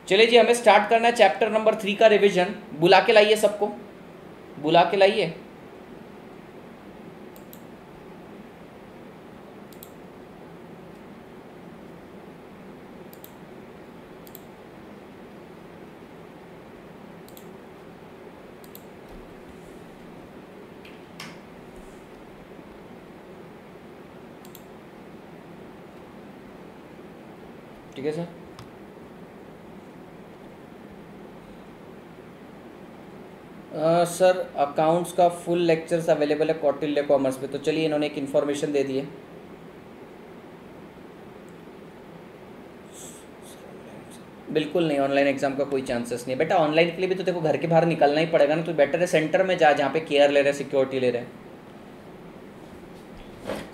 चलिए जी, हमें स्टार्ट करना है चैप्टर नंबर 3 का रिवीजन। बुला के लाइए, सबको बुला के लाइए। ठीक है सर। सर अकाउंट्स का फुल लेक्चर्स अवेलेबल है कौटिल्य कॉमर्स पे। तो चलिए, इन्होंने एक इन्फॉर्मेशन दे दी है। बिल्कुल नहीं, ऑनलाइन एग्जाम का कोई चांसेस नहीं है बेटा। ऑनलाइन के लिए भी तो देखो घर के बाहर निकलना ही पड़ेगा ना, तो बेटर है सेंटर में जा जहाँ पे केयर ले रहे हैं, सिक्योरिटी ले रहे हैं।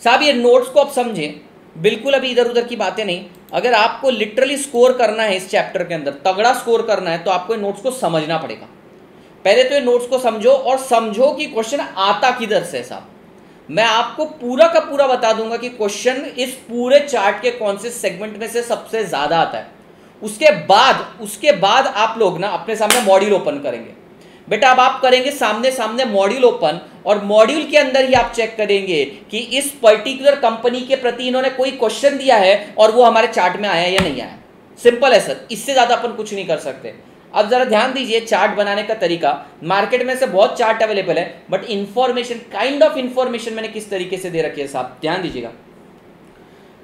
साहब ये नोट्स को आप समझें, बिल्कुल अभी इधर उधर की बातें नहीं। अगर आपको लिटरली स्कोर करना है इस चैप्टर के अंदर, तगड़ा स्कोर करना है, तो आपको नोट्स को समझना पड़ेगा। पहले तो ये नोट्स को समझो और समझो कि क्वेश्चन आता किधर से। साहब मैं आपको पूरा का पूरा बता दूंगा कि क्वेश्चन इस पूरे चार्ट के कौन से सेगमेंट में से सबसे ज्यादा आता है। उसके बाद आप लोग ना अपने सामने मॉड्यूल ओपन करेंगे बेटा। अब आप करेंगे सामने सामने मॉड्यूल ओपन, और मॉड्यूल के अंदर ही आप चेक करेंगे कि इस पर्टिकुलर कंपनी के प्रति इन्होंने कोई क्वेश्चन दिया है और वो हमारे चार्ट में आया या नहीं आया। सिंपल है सर, इससे ज्यादा अपन कुछ नहीं कर सकते। अब जरा ध्यान दीजिए चार्ट बनाने का तरीका। मार्केट में से बहुत चार्ट अवेलेबल है, but information, kind of information मैंने किस तरीके से दे रखी है साहब, ध्यान दीजिएगा।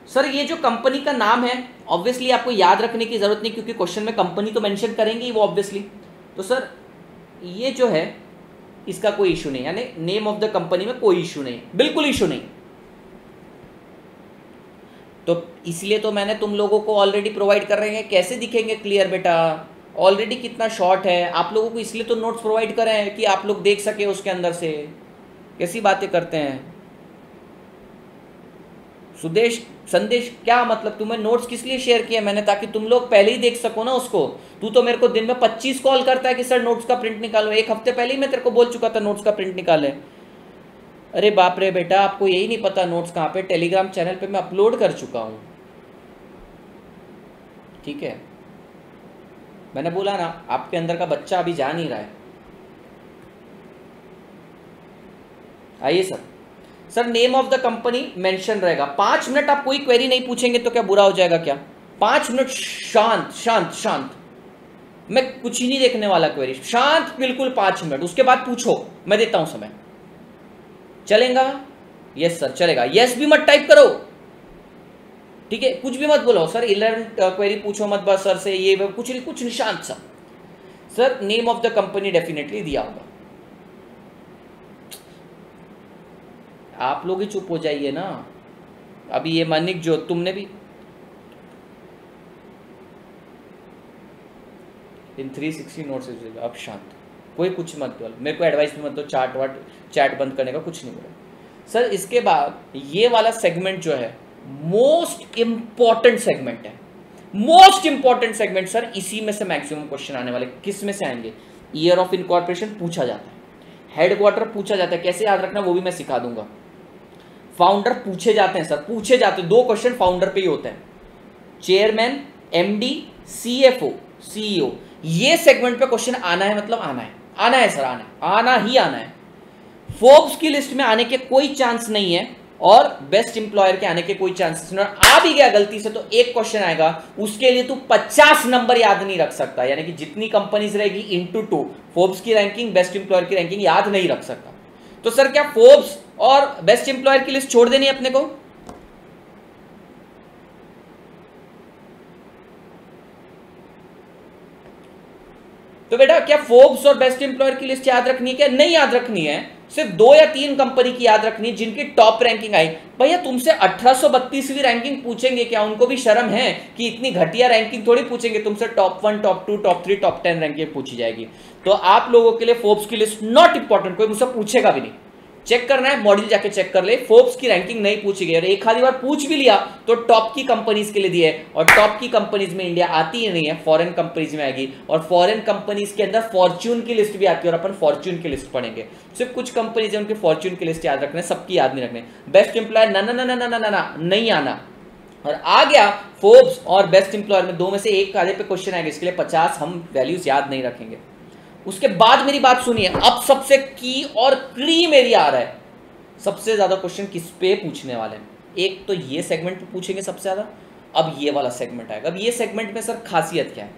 सर ये जो कंपनी का नाम है, ऑब्वियसली आपको याद रखने की जरूरत नहीं, क्योंकि क्वेश्चन में कंपनी तो मेंशन करेंगे ही वो ऑब्वियसली। तो सर ये जो है इसका कोई इशू नहीं, यानी नेम ऑफ द कंपनी में कोई इशू नहीं, बिल्कुल इशू नहीं। तो इसलिए तो मैंने तुम लोगों को ऑलरेडी प्रोवाइड कर रहे हैं। कैसे दिखेंगे क्लियर बेटा, ऑलरेडी कितना शॉर्ट है आप लोगों को, इसलिए तो नोट्स प्रोवाइड कर रहे हैं कि आप लोग देख सके उसके अंदर से। कैसी बातें करते हैं सुदेश, संदेश, क्या मतलब तुम्हें नोट्स किस लिए शेयर किया मैंने? ताकि तुम लोग पहले ही देख सको ना उसको। तू तो मेरे को दिन में 25 कॉल करता है कि सर नोट्स का प्रिंट निकालो। एक हफ्ते पहले ही मैं तेरे को बोल चुका था नोट्स का प्रिंट निकाले। अरे बाप रे बेटा, आपको यही नहीं पता नोट्स कहाँ पे? टेलीग्राम चैनल पे मैं अपलोड कर चुका हूँ। ठीक है, मैंने बोला ना आपके अंदर का बच्चा अभी जा नहीं रहा है। आइए sir, sir name of the company mention रहेगा। 5 मिनट आप कोई क्वेरी नहीं पूछेंगे तो क्या बुरा हो जाएगा क्या? 5 मिनट शांत शांत शांत, मैं कुछ ही नहीं देखने वाला क्वेरी, शांत बिल्कुल 5 मिनट। उसके बाद पूछो, मैं देता हूं समय। चलेगा? यस सर चलेगा। यस भी मत टाइप करो, ठीक है? कुछ भी मत बोलो सर 11 क्वेरी पूछो मत बस सर से, ये कुछ नहीं, शांत सा। Sir name of the company definitely दिया होगा। आप लोग ही चुप हो जाइए ना। अभी ये मानिक जो तुमने भी इन 360 नोट्स, अब शांत, कोई कुछ मत बोलो, मेरे को एडवाइस भी मत दो चैट बंद करने का, कुछ नहीं बोलो सर। इसके बाद ये वाला सेगमेंट जो है मोस्ट इंपॉर्टेंट सेगमेंट है, मोस्ट इंपॉर्टेंट सेगमेंट सर। इसी में से मैक्सिमम क्वेश्चन आने वाले। किस में से आएंगे? ईयर ऑफ इनकॉर्पोरेशन पूछा जाता है, हेडक्वार्टर पूछा जाता है, कैसे याद रखना वो भी मैं सिखा दूंगा। फाउंडर पूछे जाते हैं सर, पूछे जाते हैं। 2 क्वेश्चन फाउंडर पे ही होते हैं, चेयरमैन, एमडी, सीएफओ, सीईओ। ये सेगमेंट पे क्वेश्चन आना है, मतलब आना है, आना है सर, आना ही आना है। फोर्ब्स की लिस्ट में आने के कोई चांस नहीं है, और बेस्ट इंप्लॉयर के आने के कोई चांसेस नहीं। आ भी गया गलती से तो एक क्वेश्चन आएगा, उसके लिए तू 50 नंबर याद नहीं रख सकता, यानी कि जितनी कंपनीज रहेगी इंटू 2, फोर्ब्स की रैंकिंग, बेस्ट इंप्लॉयर की रैंकिंग याद नहीं रख सकता। तो सर क्या फोर्ब्स और बेस्ट इंप्लॉयर की लिस्ट छोड़ देनी है अपने को? तो बेटा क्या फोर्ब्स और बेस्ट इंप्लॉयर की लिस्ट याद रखनी है क्या? नहीं याद रखनी है, सिर्फ 2 या 3 कंपनी की याद रखनी है जिनकी टॉप रैंकिंग आई। भैया तुमसे 1832वीं रैंकिंग पूछेंगे क्या? उनको भी शर्म है कि इतनी घटिया रैंकिंग थोड़ी पूछेंगे तुमसे। Top 1, top 2, top 3, top 10 ranking पूछी जाएगी। तो आप लोगों के लिए फोर्ब्स की लिस्ट नॉट इंपॉर्टेंट, कोई मुझसे पूछेगा भी नहीं। चेक करना है मॉड्यूल जाके चेक कर ले, फोर्ब्स की रैंकिंग नहीं पूछी गई। और एक आधी बार पूछ भी लिया तो टॉप की कंपनीज के लिए दिए, और टॉप की कंपनीज में इंडिया आती ही नहीं है, फॉरेन कंपनीज में आएगी। और फॉरेन कंपनीज के अंदर फॉर्च्यून की लिस्ट भी आती है, और अपन फॉर्च्यून की लिस्ट पढ़ेंगे। सिर्फ कुछ कंपनीज है उनके फॉर्च्यून की लिस्ट याद रखने, सबकी याद नहीं रखने। बेस्ट एम्प्लॉयर ना ना ना ना ना ना ना नहीं आना, और आ गया फोर्ब्स और बेस्ट एम्प्लॉयर में, दो में से एक आधे पे क्वेश्चन आएगा, इसके लिए 50 हम वैल्यूज याद नहीं रखेंगे। उसके बाद मेरी बात सुनिए, अब सबसे की और क्रीम एरिया आ रहा है, सबसे ज्यादा क्वेश्चन किस पे पूछने वाले हैं। एक तो ये सेगमेंट पे पूछेंगे सबसे ज्यादा, अब ये वाला सेगमेंट आएगा। अब ये सेगमेंट में सर खासियत क्या है,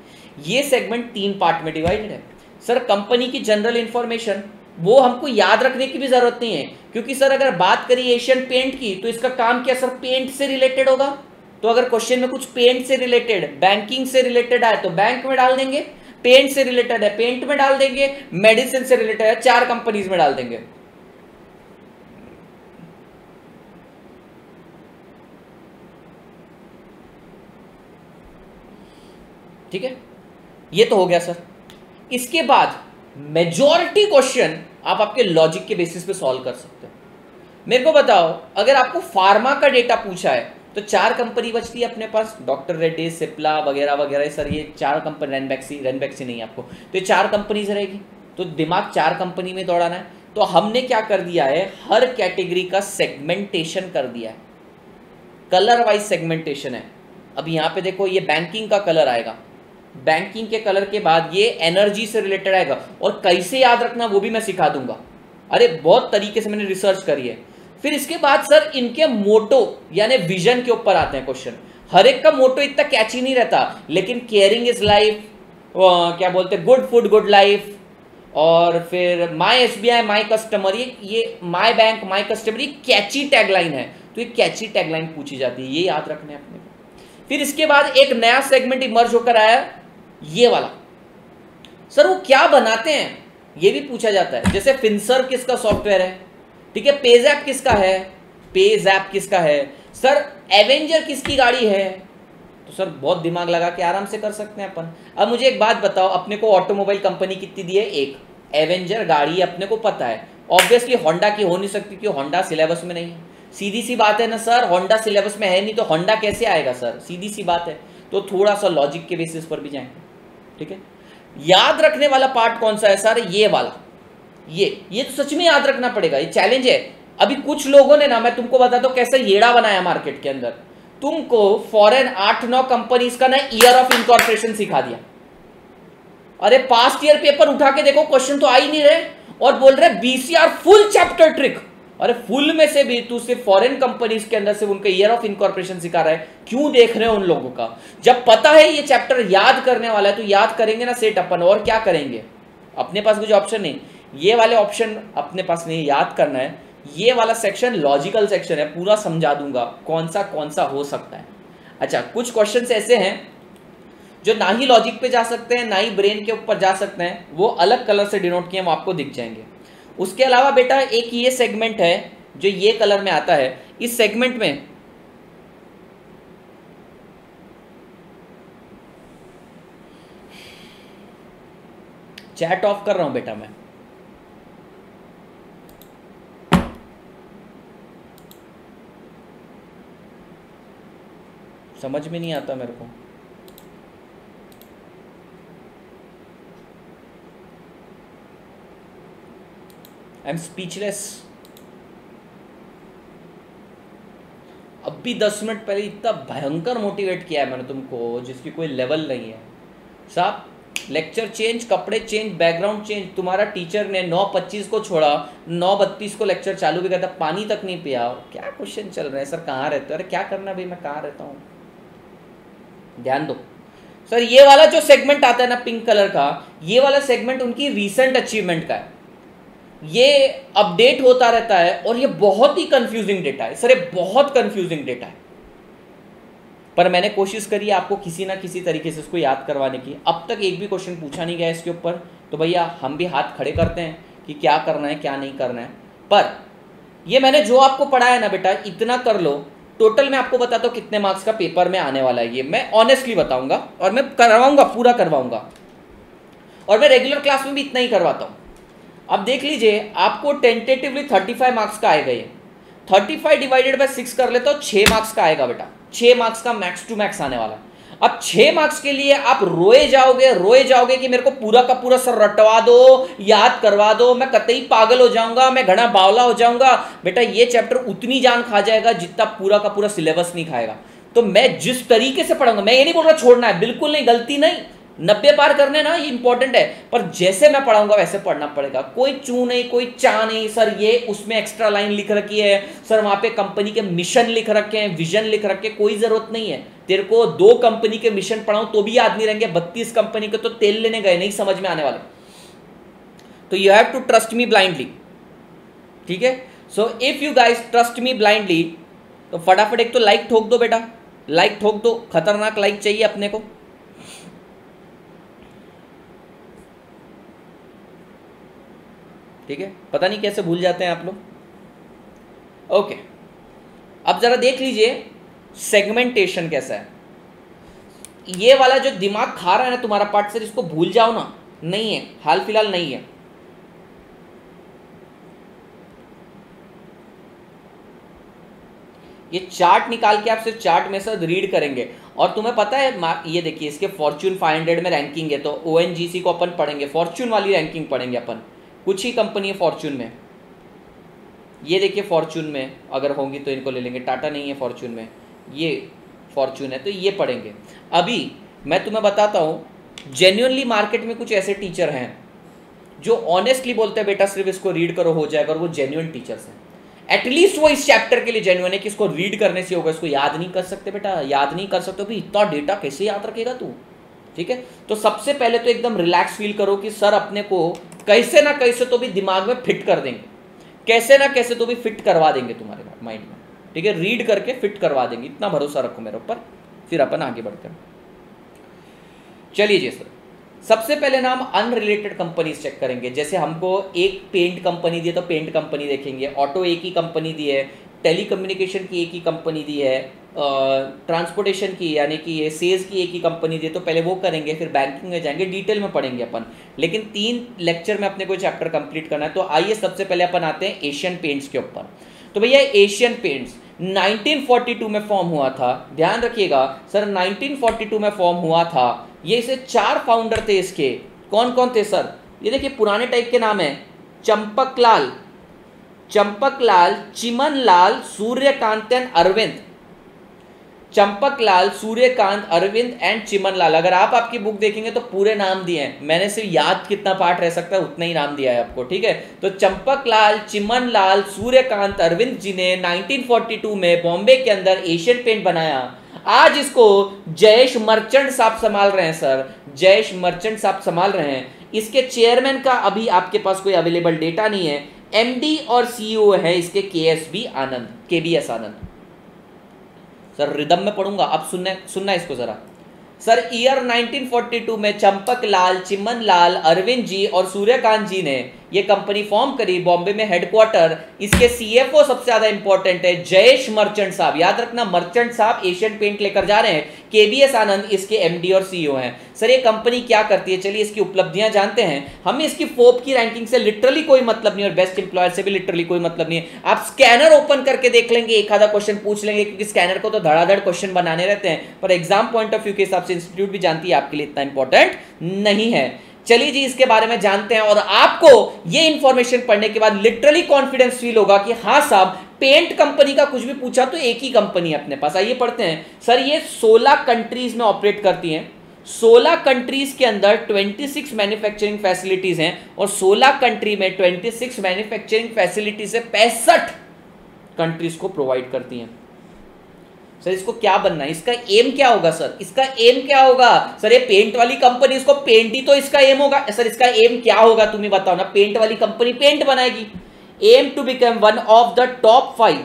ये सेगमेंट 3 पार्ट में डिवाइडेड है। सर कंपनी की जनरल इंफॉर्मेशन वो हमको याद रखने की भी जरूरत नहीं है, क्योंकि सर अगर बात करिए एशियन पेंट की तो इसका काम क्या सर, पेंट से रिलेटेड होगा। तो अगर क्वेश्चन में कुछ पेंट से रिलेटेड, बैंकिंग से रिलेटेड आए तो बैंक में डाल देंगे, पेंट से रिलेटेड है पेंट में डाल देंगे, मेडिसिन से रिलेटेड है 4 कंपनीज में डाल देंगे। ठीक है, ये तो हो गया सर। इसके बाद मेजॉरिटी क्वेश्चन आप आपके लॉजिक के बेसिस पे सॉल्व कर सकते हो। मेरे को बताओ, अगर आपको फार्मा का डेटा पूछा है तो 4 कंपनी बचती है अपने पास, डॉक्टर रेड्डी, सिप्ला वगैरह वगैरह। सर ये 4 कंपनी, रेनबैक्सी नहीं आपको, तो ये 4 कंपनीज रहेगी, तो दिमाग 4 कंपनी में दौड़ाना है। तो हमने क्या कर दिया है, हर कैटेगरी का सेगमेंटेशन कर दिया है, कलर वाइज सेगमेंटेशन है। अब यहाँ पे देखो, ये बैंकिंग का कलर आएगा, बैंकिंग के कलर के बाद ये एनर्जी से रिलेटेड आएगा, और कैसे याद रखना वो भी मैं सिखा दूंगा। अरे बहुत तरीके से मैंने रिसर्च करी है। फिर इसके बाद सर इनके मोटो यानी विजन के ऊपर आते हैं क्वेश्चन। हर एक का मोटो इतना कैची नहीं रहता, लेकिन केयरिंग इज लाइफ, क्या बोलते हैं, गुड फूड गुड लाइफ, और फिर माई SBI माई कस्टमर, ये माई बैंक माई कस्टमर, ये कैची टैगलाइन है, तो ये कैची टैगलाइन पूछी जाती है, ये याद रखना है अपने को। फिर इसके बाद एक नया सेगमेंट इमर्ज होकर आया, ये वाला। सर वो क्या बनाते हैं ये भी पूछा जाता है, जैसे फिनसर्व किसका सॉफ्टवेयर है, ठीक है, पेजैप किसका है, पेजैप किसका है, सर एवेंजर किसकी गाड़ी है। तो सर बहुत दिमाग लगा के आराम से कर सकते हैं अपन। अब मुझे एक बात बताओ, अपने को ऑटोमोबाइल कंपनी कितनी दी है, एक। एवेंजर गाड़ी अपने को पता है, ऑब्वियसली होंडा की हो नहीं सकती क्योंकि होंडा सिलेबस में नहीं है। सीधी सी बात है ना सर, होंडा सिलेबस में है नहीं तो होंडा कैसे आएगा सर, सीधी सी बात है। तो थोड़ा सा लॉजिक के बेसिस पर भी जाएंगे, ठीक है। याद रखने वाला पार्ट कौन सा है सर, ये वाला, ये तो सच में याद रखना पड़ेगा, ये चैलेंज है। अभी कुछ लोगों ने ना, मैं तुमको बताता हूं कैसे येड़ा बनाया मार्केट के अंदर, तुमको फॉरेन 8-9 कंपनीज का ना ईयर ऑफ इनकॉर्पोरेशन सिखा दिया। अरे पास्ट ईयर पेपर उठा के देखो, क्वेश्चन तो आ ही नहीं रहे, और बोल रहे BCR फुल चैप्टर ट्रिक। अरे फुल में से भी तू सिर्फ फॉरेन कंपनीज के अंदर से उनका ईयर ऑफ इनकॉर्पोरेशन सिखा रहा है, क्यों देख रहे हो उन लोगों का। जब पता है ये चैप्टर याद करने वाला है तो याद करेंगे ना सेट अपन, और क्या करेंगे, अपने पास कुछ ऑप्शन नहीं, ये वाले ऑप्शन अपने पास नहीं, याद करना है। ये वाला सेक्शन लॉजिकल सेक्शन है, पूरा समझा दूंगा कौन सा हो सकता है। अच्छा, कुछ क्वेश्चंस ऐसे हैं जो ना ही लॉजिक पे जा सकते हैं ना ही ब्रेन के ऊपर जा सकते हैं, वो अलग कलर से डिनोट किए, वो आपको दिख जाएंगे। उसके अलावा बेटा एक ये सेगमेंट है जो ये कलर में आता है, इस सेगमेंट में चैट ऑफ कर रहा हूं बेटा मैं, समझ में नहीं आता मेरे को। I am speechless. अब भी 10 मिनट पहले इतना भयंकर मोटिवेट किया है मैंने तुमको, जिसकी कोई लेवल नहीं है साहब। लेक्चर चेंज, कपड़े चेंज, बैकग्राउंड चेंज, तुम्हारा टीचर ने 9:25 को छोड़ा, 9:32 को लेक्चर चालू भी करता, पानी तक नहीं पिया। क्या क्वेश्चन चल रहे हैं सर, कहाँ रहते हो, अरे क्या करना भाई, मैं कहाँ रहता हूँ, ध्यान दो सर। ये वाला जो सेगमेंट आता है ना पिंक कलर का, ये वाला सेगमेंट उनकी रीसेंट अचीवमेंट का है, ये अपडेट होता रहता है, और ये बहुत ही कंफ्यूजिंग डेटा है सर, ये बहुत कंफ्यूजिंग डेटा है, पर मैंने कोशिश करी आपको किसी ना किसी तरीके से इसको याद करवाने की। अब तक एक भी क्वेश्चन पूछा नहीं गया इसके ऊपर, तो भैया हम भी हाथ खड़े करते हैं कि क्या करना है क्या नहीं करना है। पर ये मैंने जो आपको पढ़ाया ना बेटा, इतना कर लो, टोटल मैं आपको बताता हूँ कितने मार्क्स का पेपर में आने वाला है, ये मैं ऑनेस्टली बताऊंगा, और मैं करवाऊंगा, पूरा करवाऊंगा, और मैं रेगुलर क्लास में भी इतना ही करवाता हूँ। अब देख लीजिए, आपको टेंटेटिवली 35 मार्क्स का आएगा, ये 35 डिवाइडेड बाय 6 कर लेते हो, 6 मार्क्स का आएगा बेटा, 6 मार्क्स का मैक्स टू मैक्स आने वाला है। अब 6 मार्क्स के लिए आप रोए जाओगे कि मेरे को पूरा का पूरा सर रटवा दो, याद करवा दो, मैं कतई पागल हो जाऊंगा, मैं घना बावला हो जाऊंगा। बेटा ये चैप्टर उतनी जान खा जाएगा जितना पूरा का पूरा सिलेबस नहीं खाएगा। तो मैं जिस तरीके से पढ़ाऊंगा, मैं ये नहीं बोल रहा छोड़ना है, बिल्कुल नहीं, गलती नहीं, 90 पार करने ना, ये इंपॉर्टेंट है, पर जैसे मैं पढ़ाऊंगा वैसे पढ़ना पड़ेगा। कोई चू नहीं, कोई चा नहीं सर, ये उसमें एक्स्ट्रा लाइन लिख रखी है सर, वहां पे कंपनी के मिशन लिख रखे हैं, विजन लिख रखे, कोई जरूरत नहीं है। तेरे को 2 कंपनी के मिशन पढ़ाऊं तो भी याद नहीं रहेंगे, 32 कंपनी के तो तेल लेने गए नहीं समझ में आने वाले। तो you have to trust me blindly, ठीक है। So if you guys trust me blindly, तो फटाफट एक तो लाइक ठोक दो बेटा, लाइक ठोक दो, खतरनाक लाइक चाहिए अपने को। ठीक है, पता नहीं कैसे भूल जाते हैं आप लोग। ओके, अब जरा देख लीजिए सेगमेंटेशन कैसा है। ये वाला जो दिमाग खा रहा है ना तुम्हारा पार्ट, सर इसको भूल जाओ ना, नहीं है, हाल फिलहाल नहीं है। ये चार्ट निकाल के आप सिर्फ चार्ट में से रीड करेंगे, और तुम्हें पता है ये देखिए इसके फॉर्च्यून 500 में रैंकिंग है, तो ONGC को अपन पढ़ेंगे, फॉर्च्यून वाली रैंकिंग पढ़ेंगे अपन। कुछ ही कंपनी है फॉर्च्यून में, ये देखिए फॉर्च्यून में अगर होंगी तो इनको ले लेंगे, टाटा नहीं है फॉर्च्यून में, ये फॉर्च्यून है, तो ये पढ़ेंगे। अभी मैं तुम्हें बताता हूँ, जेन्युइनली मार्केट में कुछ ऐसे टीचर हैं जो ऑनेस्टली बोलते हैं बेटा सिर्फ इसको रीड करो हो जाएगा, और वो जेन्युइन टीचर्स हैं। एटलीस्ट वो इस चैप्टर के लिए जेन्युइन है कि इसको रीड करने से होगा, इसको याद नहीं कर सकते बेटा, याद नहीं कर सकते भी, इतना डेटा कैसे याद रखेगा तू, ठीक है। तो सबसे पहले तो एकदम रिलैक्स फील करो कि सर अपने को कैसे ना कैसे तो भी दिमाग में फिट कर देंगे, कैसे ना कैसे तो भी फिट करवा देंगे तुम्हारे माइंड में, ठीक है, रीड करके फिट करवा देंगे, इतना भरोसा रखो मेरे ऊपर। फिर अपन आगे बढ़ते हैं। चलिए जी सर, सबसे पहले ना हम अनरिलेटेड कंपनीज चेक करेंगे। जैसे हमको एक पेंट कंपनी दी है तो पेंट कंपनी देखेंगे, ऑटो एक ही कंपनी दी है, टेलीकम्युनिकेशन की एक ही कंपनी दी है, ट्रांसपोर्टेशन की यानी कि ये सेल्स की एक ही कंपनी दी है, तो पहले वो करेंगे, फिर बैंकिंग में जाएंगे, डिटेल में पढ़ेंगे अपन। लेकिन 3 लेक्चर में अपने को चैप्टर कंप्लीट करना है। तो आइए सबसे पहले अपन आते हैं एशियन पेंट्स के ऊपर। तो भैया एशियन पेंट्स 1942 में फॉर्म हुआ था, ध्यान रखिएगा सर 1942 में फॉर्म हुआ था। ये इसे 4 फाउंडर थे इसके, कौन कौन थे सर, ये देखिए पुराने टाइप के नाम है, चंपकलाल, चिमनलाल, सूर्यकांत एंड अरविंद। चंपकलाल, सूर्यकांत, अरविंद एंड चिमनलाल। अगर आप आपकी बुक देखेंगे तो पूरे नाम दिए हैं, मैंने सिर्फ याद कितना पार्ट रह सकता है उतना ही नाम दिया है आपको, ठीक है। तो चंपकलाल, चिमनलाल, सूर्यकांत, अरविंद जी ने 1942 में बॉम्बे के अंदर एशियन पेंट बनाया। आज इसको जयेश मर्चेंट साहब संभाल रहे हैं सर, जयेश मर्चेंट साहब संभाल रहे हैं। इसके चेयरमैन का अभी आपके पास कोई अवेलेबल डेटा नहीं है, MD और CEO है इसके KBS आनंद। सर रिदम में पढ़ूंगा, अब सुनना इसको जरा। सर ईयर 1942 में चंपकलाल, चिमनलाल, अरविंद जी और सूर्यकांत जी ने ये कंपनी फॉर्म करी बॉम्बे में, हेडक्वार्टर। इसके CFO सबसे ज्यादा इंपॉर्टेंट है जयेश मर्चेंट साहब, याद रखना मर्चेंट साहब एशियन पेंट लेकर जा रहे हैं। KBS आनंद इसके MD और CEO हैं। सर ये कंपनी क्या करती है, चलिए इसकी उपलब्धियां जानते हैं। हमें इसकी फोर्ब्स की रैंकिंग से लिटरली कोई मतलब नहीं और बेस्ट एम्प्लॉयर से भी लिटरली कोई मतलब नहीं है। आप स्कैनर ओपन करके देख लेंगे, एक आधा क्वेश्चन पूछ लेंगे, क्योंकि स्कैनर को तो धड़ाधड़ क्वेश्चन बनाने रहते हैं, पर एग्जाम पॉइंट ऑफ व्यू के हिसाब से इंस्टीट्यूट भी जानती है आपके लिए इतना इंपॉर्टेंट नहीं है। चलिए जी इसके बारे में जानते हैं, और आपको ये इंफॉर्मेशन पढ़ने के बाद लिटरली कॉन्फिडेंस फील होगा कि हाँ साहब पेंट कंपनी का कुछ भी पूछा तो एक ही कंपनी है अपने पास। आइए पढ़ते हैं। सर ये 16 कंट्रीज में ऑपरेट करती हैं, 16 कंट्रीज के अंदर 26 मैन्युफैक्चरिंग फैसिलिटीज हैं, और 16 कंट्री में 26 मैन्युफैक्चरिंग फैसिलिटीज से 65 कंट्रीज को प्रोवाइड करती हैं। सर इसको क्या बनना है, इसका एम क्या होगा सर, इसका एम क्या होगा सर, ये पेंट वाली कंपनी, इसको पेंट ही तो इसका एम होगा। सर इसका एम क्या होगा तुम ही बताओ ना, पेंट वाली कंपनी पेंट बनाएगी। Aim to become one of the top 5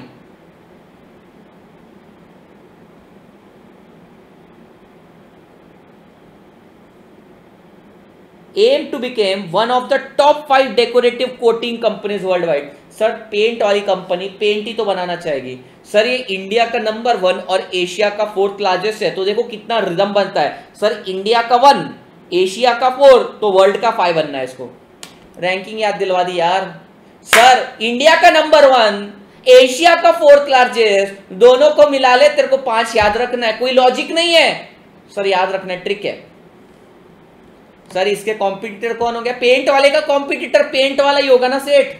aim to become one of the top 5 decorative coating companies worldwide। Sir paint वाली कंपनी पेंट ही तो बनाना चाहेगी। सर ये इंडिया का नंबर 1 और एशिया का 4th लार्जेस्ट है, तो देखो कितना रिदम बनता है। सर इंडिया का 1, एशिया का 4, तो वर्ल्ड का 5 बनना है। इसको रैंकिंग याद दिलवा दी यार। सर इंडिया का नंबर 1, एशिया का 4th लार्जेस्ट, दोनों को मिला ले, तेरे को 5 याद रखना है, कोई लॉजिक नहीं है सर, याद रखना है, ट्रिक है। सर इसके कॉम्पिटिटर कौन हो गया, पेंट वाले का कॉम्पिटिटर पेंट वाला ही होगा ना सेठ।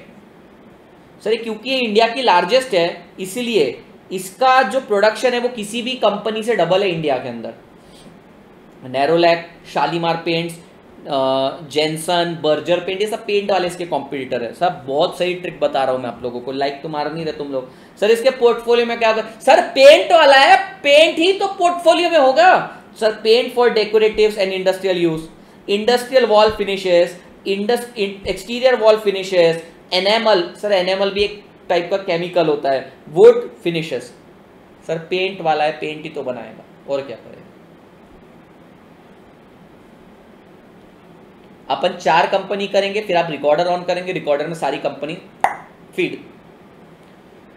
सर क्योंकि ये इंडिया की लार्जेस्ट है इसीलिए, इसका जो प्रोडक्शन है वो किसी भी कंपनी से डबल है इंडिया के अंदर। Nerolac, Shalimar paints, Jenson, Berger paint, ये सब पेंट वाले इसके कॉम्पिटिटर है। सब बहुत सही ट्रिक बता रहा हूं मैं आप लोगों को, लाइक तो मार नहीं रहे तुम लोग। सर इसके पोर्टफोलियो में क्या होगा? सर पेंट वाला है, पेंट ही तो पोर्टफोलियो में होगा। Sir paint for decoratives and industrial use, industrial wall finishes, exterior wall finishes, enamel, sir enamel भी एक टाइप का केमिकल होता है, वुड फिनिशेस। सर पेंट वाला है, पेंट ही तो बनाएगा, और क्या करेगा। अपन 4 कंपनी करेंगे, फिर आप रिकॉर्डर ऑन करेंगे, रिकॉर्डर में सारी कंपनी फीड।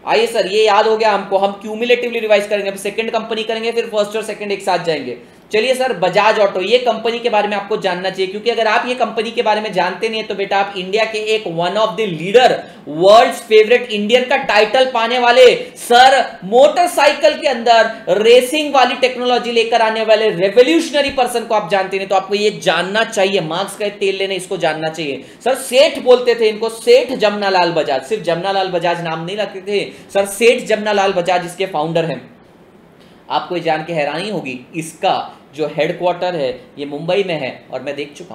आइए सर, ये याद हो गया हमको, हम क्यूमुलेटिवली रिवाइज करेंगे। सेकंड कंपनी करेंगे, फिर फर्स्ट और सेकंड एक साथ जाएंगे। चलिए सर, बजाज ऑटो, ये कंपनी के बारे में आपको जानना चाहिए, क्योंकि अगर आप ये कंपनी के बारे में जानते नहीं है तो बेटा आप इंडिया के एक one of the leader, world's favourite Indian का टाइटल पाने वाले, सर मोटरसाइकिल के अंदर रेसिंग वाली टेक्नोलॉजी लेकर आने वाले रेवोल्यूशनरी पर्सन को आप जानते नहीं तो आपको ये जानना चाहिए। मार्क्स का तेल लेने इसको जानना चाहिए। सर सेठ बोलते थे इनको, सेठ जमनालाल बजाज, सिर्फ जमनालाल बजाज नाम नहीं रखते थे सर, सेठ जमनालाल बजाज इसके फाउंडर हैं। आपको ये जान के हैरानी होगी, इसका जो हेडक्वार्टर है ये मुंबई में है, और मैं देख चुका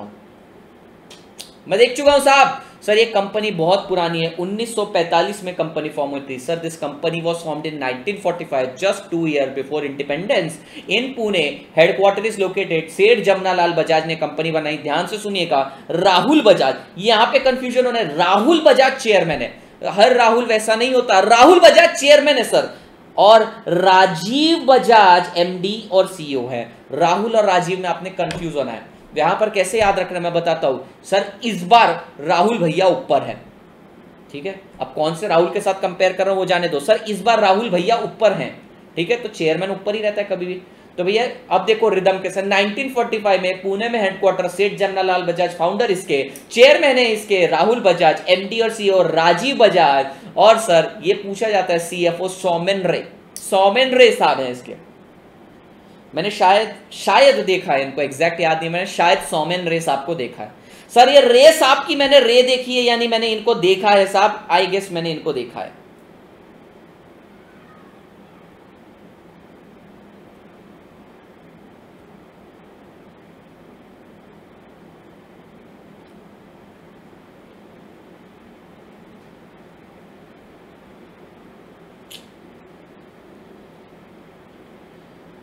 हूं साहब। सर ये कंपनी बहुत पुरानी है, 1945 में कंपनी फॉर्म हुई थी। Sir this company was formed in 1945, just 2 year before independence in Pune. Headquarter is located. सेठ जमनालाल बजाज ने कंपनी बनाई। ध्यान से सुनिएगा, राहुल बजाज, यहां पे कंफ्यूजन होना है, राहुल बजाज चेयरमैन है, हर राहुल वैसा नहीं होता, राहुल बजाज चेयरमैन है सर, और राजीव बजाज एमडी और सीईओ है। राहुल और राजीव में आपने कंफ्यूज होना है। यहां पर कैसे याद रखना मैं बताता हूं। सर इस बार राहुल भैया ऊपर है, ठीक है, अब कौन से राहुल के साथ कंपेयर कर रहा हूं वो जाने दो। सर इस बार राहुल भैया ऊपर हैं, ठीक है, तो चेयरमैन ऊपर ही रहता है कभी भी। तो भैया अब देखो रिदम के साथ 1945 में पुणे में हेडक्वार्टर, सेठ जमनालाल बजाज फाउंडर इसके, चेयरमैन है इसके राहुल बजाज, एमडी और सीईओ राजीव बजाज, और सर ये पूछा जाता है सीएफओ सौमेन रे साहब है इसके। मैंने शायद देखा है इनको, एग्जैक्ट याद नहीं, मैंने शायद सौमेन रे साहब को देखा है। सर ये रे साहब की मैंने रे देखी है, यानी मैंने इनको देखा है साहब, आई गेस मैंने इनको देखा है।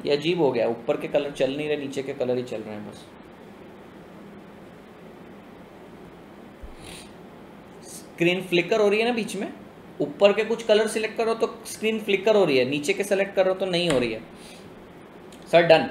ये अजीब हो गया, ऊपर के कलर चल नहीं रहे, नीचे के कलर ही चल रहे हैं बस। स्क्रीन फ्लिकर हो रही है ना बीच में, ऊपर के कुछ कलर सिलेक्ट करो तो स्क्रीन फ्लिकर हो रही है, नीचे के सेलेक्ट करो तो नहीं हो रही है। सर डन,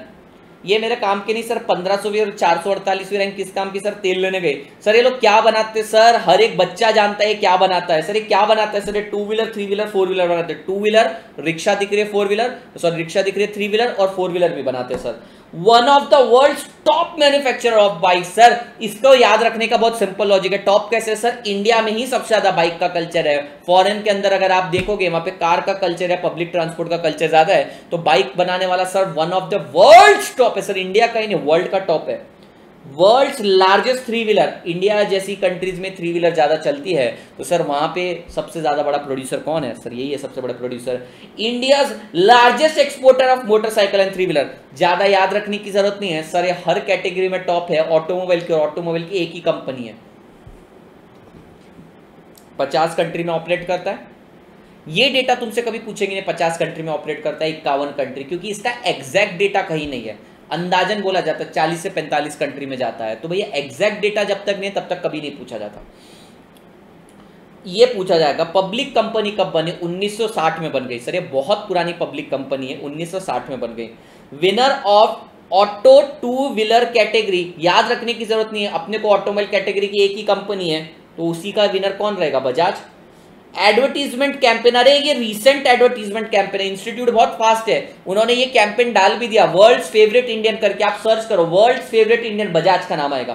ये मेरे काम के नहीं सर। 1500वीं और 448वीं रैंक किस काम की सर? तेल लेने गए। सर ये लोग क्या बनाते सर? हर एक बच्चा जानता है क्या बनाता है सर। ये क्या बनाता है सर? ये 2 व्हीलर 3 व्हीलर 4 व्हीलर बनाते हैं। 2 व्हीलर रिक्शा दिख रही है, 4 व्हीलर सॉरी रिक्शा दिख रही है, 3 व्हीलर और 4 व्हीलर भी बनाते हैं sir. One of the world's top manufacturer of bike sir. इसको याद रखने का बहुत सिंपल लॉजिक है। टॉप कैसे सर? इंडिया में ही सबसे ज्यादा बाइक का कल्चर है। फॉरेन के अंदर अगर आप देखोगे वहां पे कार का कल्चर है, पब्लिक ट्रांसपोर्ट का कल्चर ज्यादा है, तो बाइक बनाने वाला sir one of the world's top है सर। इंडिया का ही नहीं, वर्ल्ड का टॉप है। वर्ल्ड्स लार्जेस्ट 3 व्हीलर, इंडिया जैसी कंट्रीज में 3 व्हीलर ज्यादा चलती है, तो सर वहां पे सबसे ज्यादा बड़ा प्रोड्यूसर कौन है सर? यही है सबसे बड़ा producer. India's largest exporter of motorcycle and 3 wheeler. ज्यादा याद रखने की जरूरत नहीं है सर, ये हर कैटेगरी में टॉप है। ऑटोमोबाइल की, और ऑटोमोबाइल की एक ही कंपनी है, 50 कंट्री में ऑपरेट करता है। ये डेटा तुमसे कभी पूछेंगे नहीं 50 कंट्री में ऑपरेट करता है, 51 कंट्री, क्योंकि इसका एग्जैक्ट डेटा कहीं नहीं है। अंदाजन बोला जाता है 40 से 45 कंट्री में जाता है। तो भैया एग्जैक्ट डेटा जब तक नहीं तब तक कभी नहीं पूछा जाता। ये पूछा जाएगा पब्लिक कंपनी कब बनी? 1960 में बन गई सर। ये बहुत पुरानी पब्लिक कंपनी है, 1960 में बन गई। Winner of auto 2 wheeler category, याद रखने की जरूरत नहीं है, अपने को ऑटोमोबाइल कैटेगरी की एक ही कंपनी है, तो उसी का विनर कौन रहेगा? बजाज। एडवर्टीजमेंट कैंपेन, अरे ये रीसेंट एडवर्टीजमेंट कैंपेन है, इंस्टीट्यूट बहुत फास्ट है, उन्होंने ये कैंपेन डाल भी दिया, वर्ल्ड्स फेवरेट इंडियन करके आप सर्च करो, वर्ल्ड्स फेवरेट इंडियन बजाज का नाम आएगा।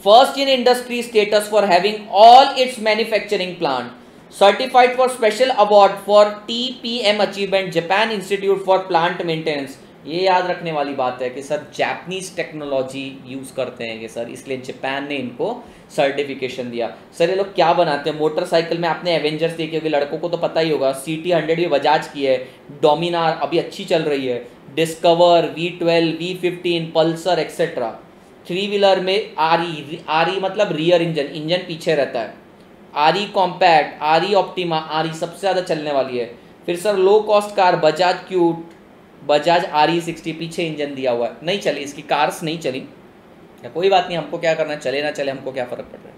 First in industry status for having all it's manufacturing plant, certified for special award for TPM achievement, Japan institute for plant maintenance. ये याद रखने वाली बात है कि सर जापानीज टेक्नोलॉजी यूज़ करते हैं कि सर, इसलिए जापान ने इनको सर्टिफिकेशन दिया। सर ये लोग क्या बनाते हैं मोटरसाइकिल में, आपने एवेंजर्स देखी होगी, लड़कों को तो पता ही होगा, CT100 भी बजाज की है, डोमिनार अभी अच्छी चल रही है, discover, V12, V15, Pulsar etcetera. 3 wheeler में RE मतलब रियर इंजन, इंजन पीछे रहता है, RE compact, RE optima, RE सबसे ज़्यादा चलने वाली है। फिर sir low cost car Bajaj cute, Bajaj RE60 पीछे इंजन दिया हुआ है, नहीं चली इसकी कार्स, नहीं चली, या कोई बात नहीं, हमको क्या करना, चले ना चले हमको क्या फ़र्क पड़ रहा है।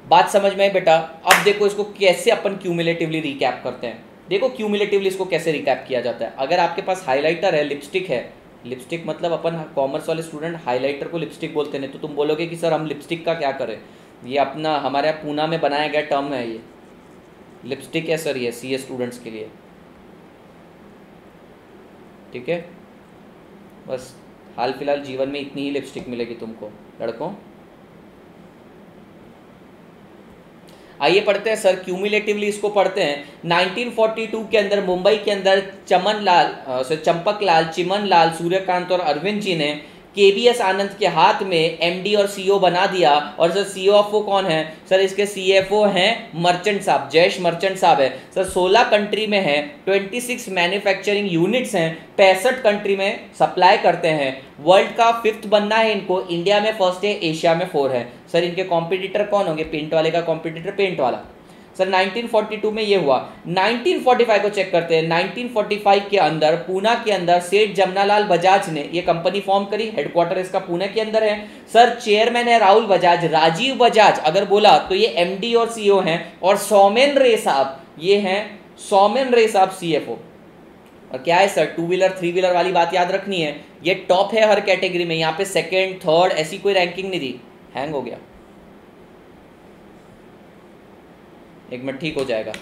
बात समझ में आई बेटा। अब देखो इसको कैसे अपन क्यूमुलेटिवली रिकैप करते हैं। देखो क्यूमुलेटिवली इसको कैसे रिकैप किया जाता है। अगर आपके पास हाईलाइटर है, लिपस्टिक है, लिपस्टिक मतलब अपन कॉमर्स वाले स्टूडेंट हाईलाइटर को लिपस्टिक बोलते हैं, तो तुम बोलोगे कि सर हम लिपस्टिक का क्या करें, ये अपना हमारे पूना में बनाया गया टर्म है, ये लिपस्टिक है सर, ये CA स्टूडेंट्स के लिए, ठीक है। बस हाल फिलहाल जीवन में इतनी ही लिपस्टिक मिलेगी तुमको लड़कों। आइए पढ़ते हैं सर क्यूमुलेटिवली, इसको पढ़ते हैं। 1942 के अंदर मुंबई के अंदर चंपकलाल, चिमनलाल, सूर्यकांत और अरविंद जी ने KBS आनंद के हाथ में MD और CO बना दिया। और सर CFO कौन है सर, इसके CFO हैं मर्चेंट साहब, जयेश मर्चेंट साहब है सर। 16 कंट्री में है, 26 मैन्युफैक्चरिंग यूनिट्स हैं, 65 कंट्री में सप्लाई करते हैं। वर्ल्ड का 5th बनना है इनको, इंडिया में 1st है, एशिया में 4 है। सर इनके कॉम्पिटिटर कौन होंगे, पेंट वाले का कॉम्पिटिटर पेंट वाला। सर 1942 में ये हुआ। 1945 को चेक करते हैं। 1945 के अंदर पूना के अंदर सेठ जमनालाल बजाज ने ये कंपनी फॉर्म करी, हेडक्वार्टर इसका पुणे के अंदर है। सर चेयरमैन है राहुल बजाज, राजीव बजाज अगर बोला तो ये MD और CEO हैं। और सौमेन रे साहब, ये हैं सौमेन रे साहब CFO। और क्या है सर, 2 व्हीलर 3 व्हीलर वाली बात याद रखनी है, ये टॉप है हर कैटेगरी में, यहाँ पे 2nd 3rd ऐसी कोई रैंकिंग नहीं दी। हैंग हो गया, 1 मिनट ठीक हो जाएगा।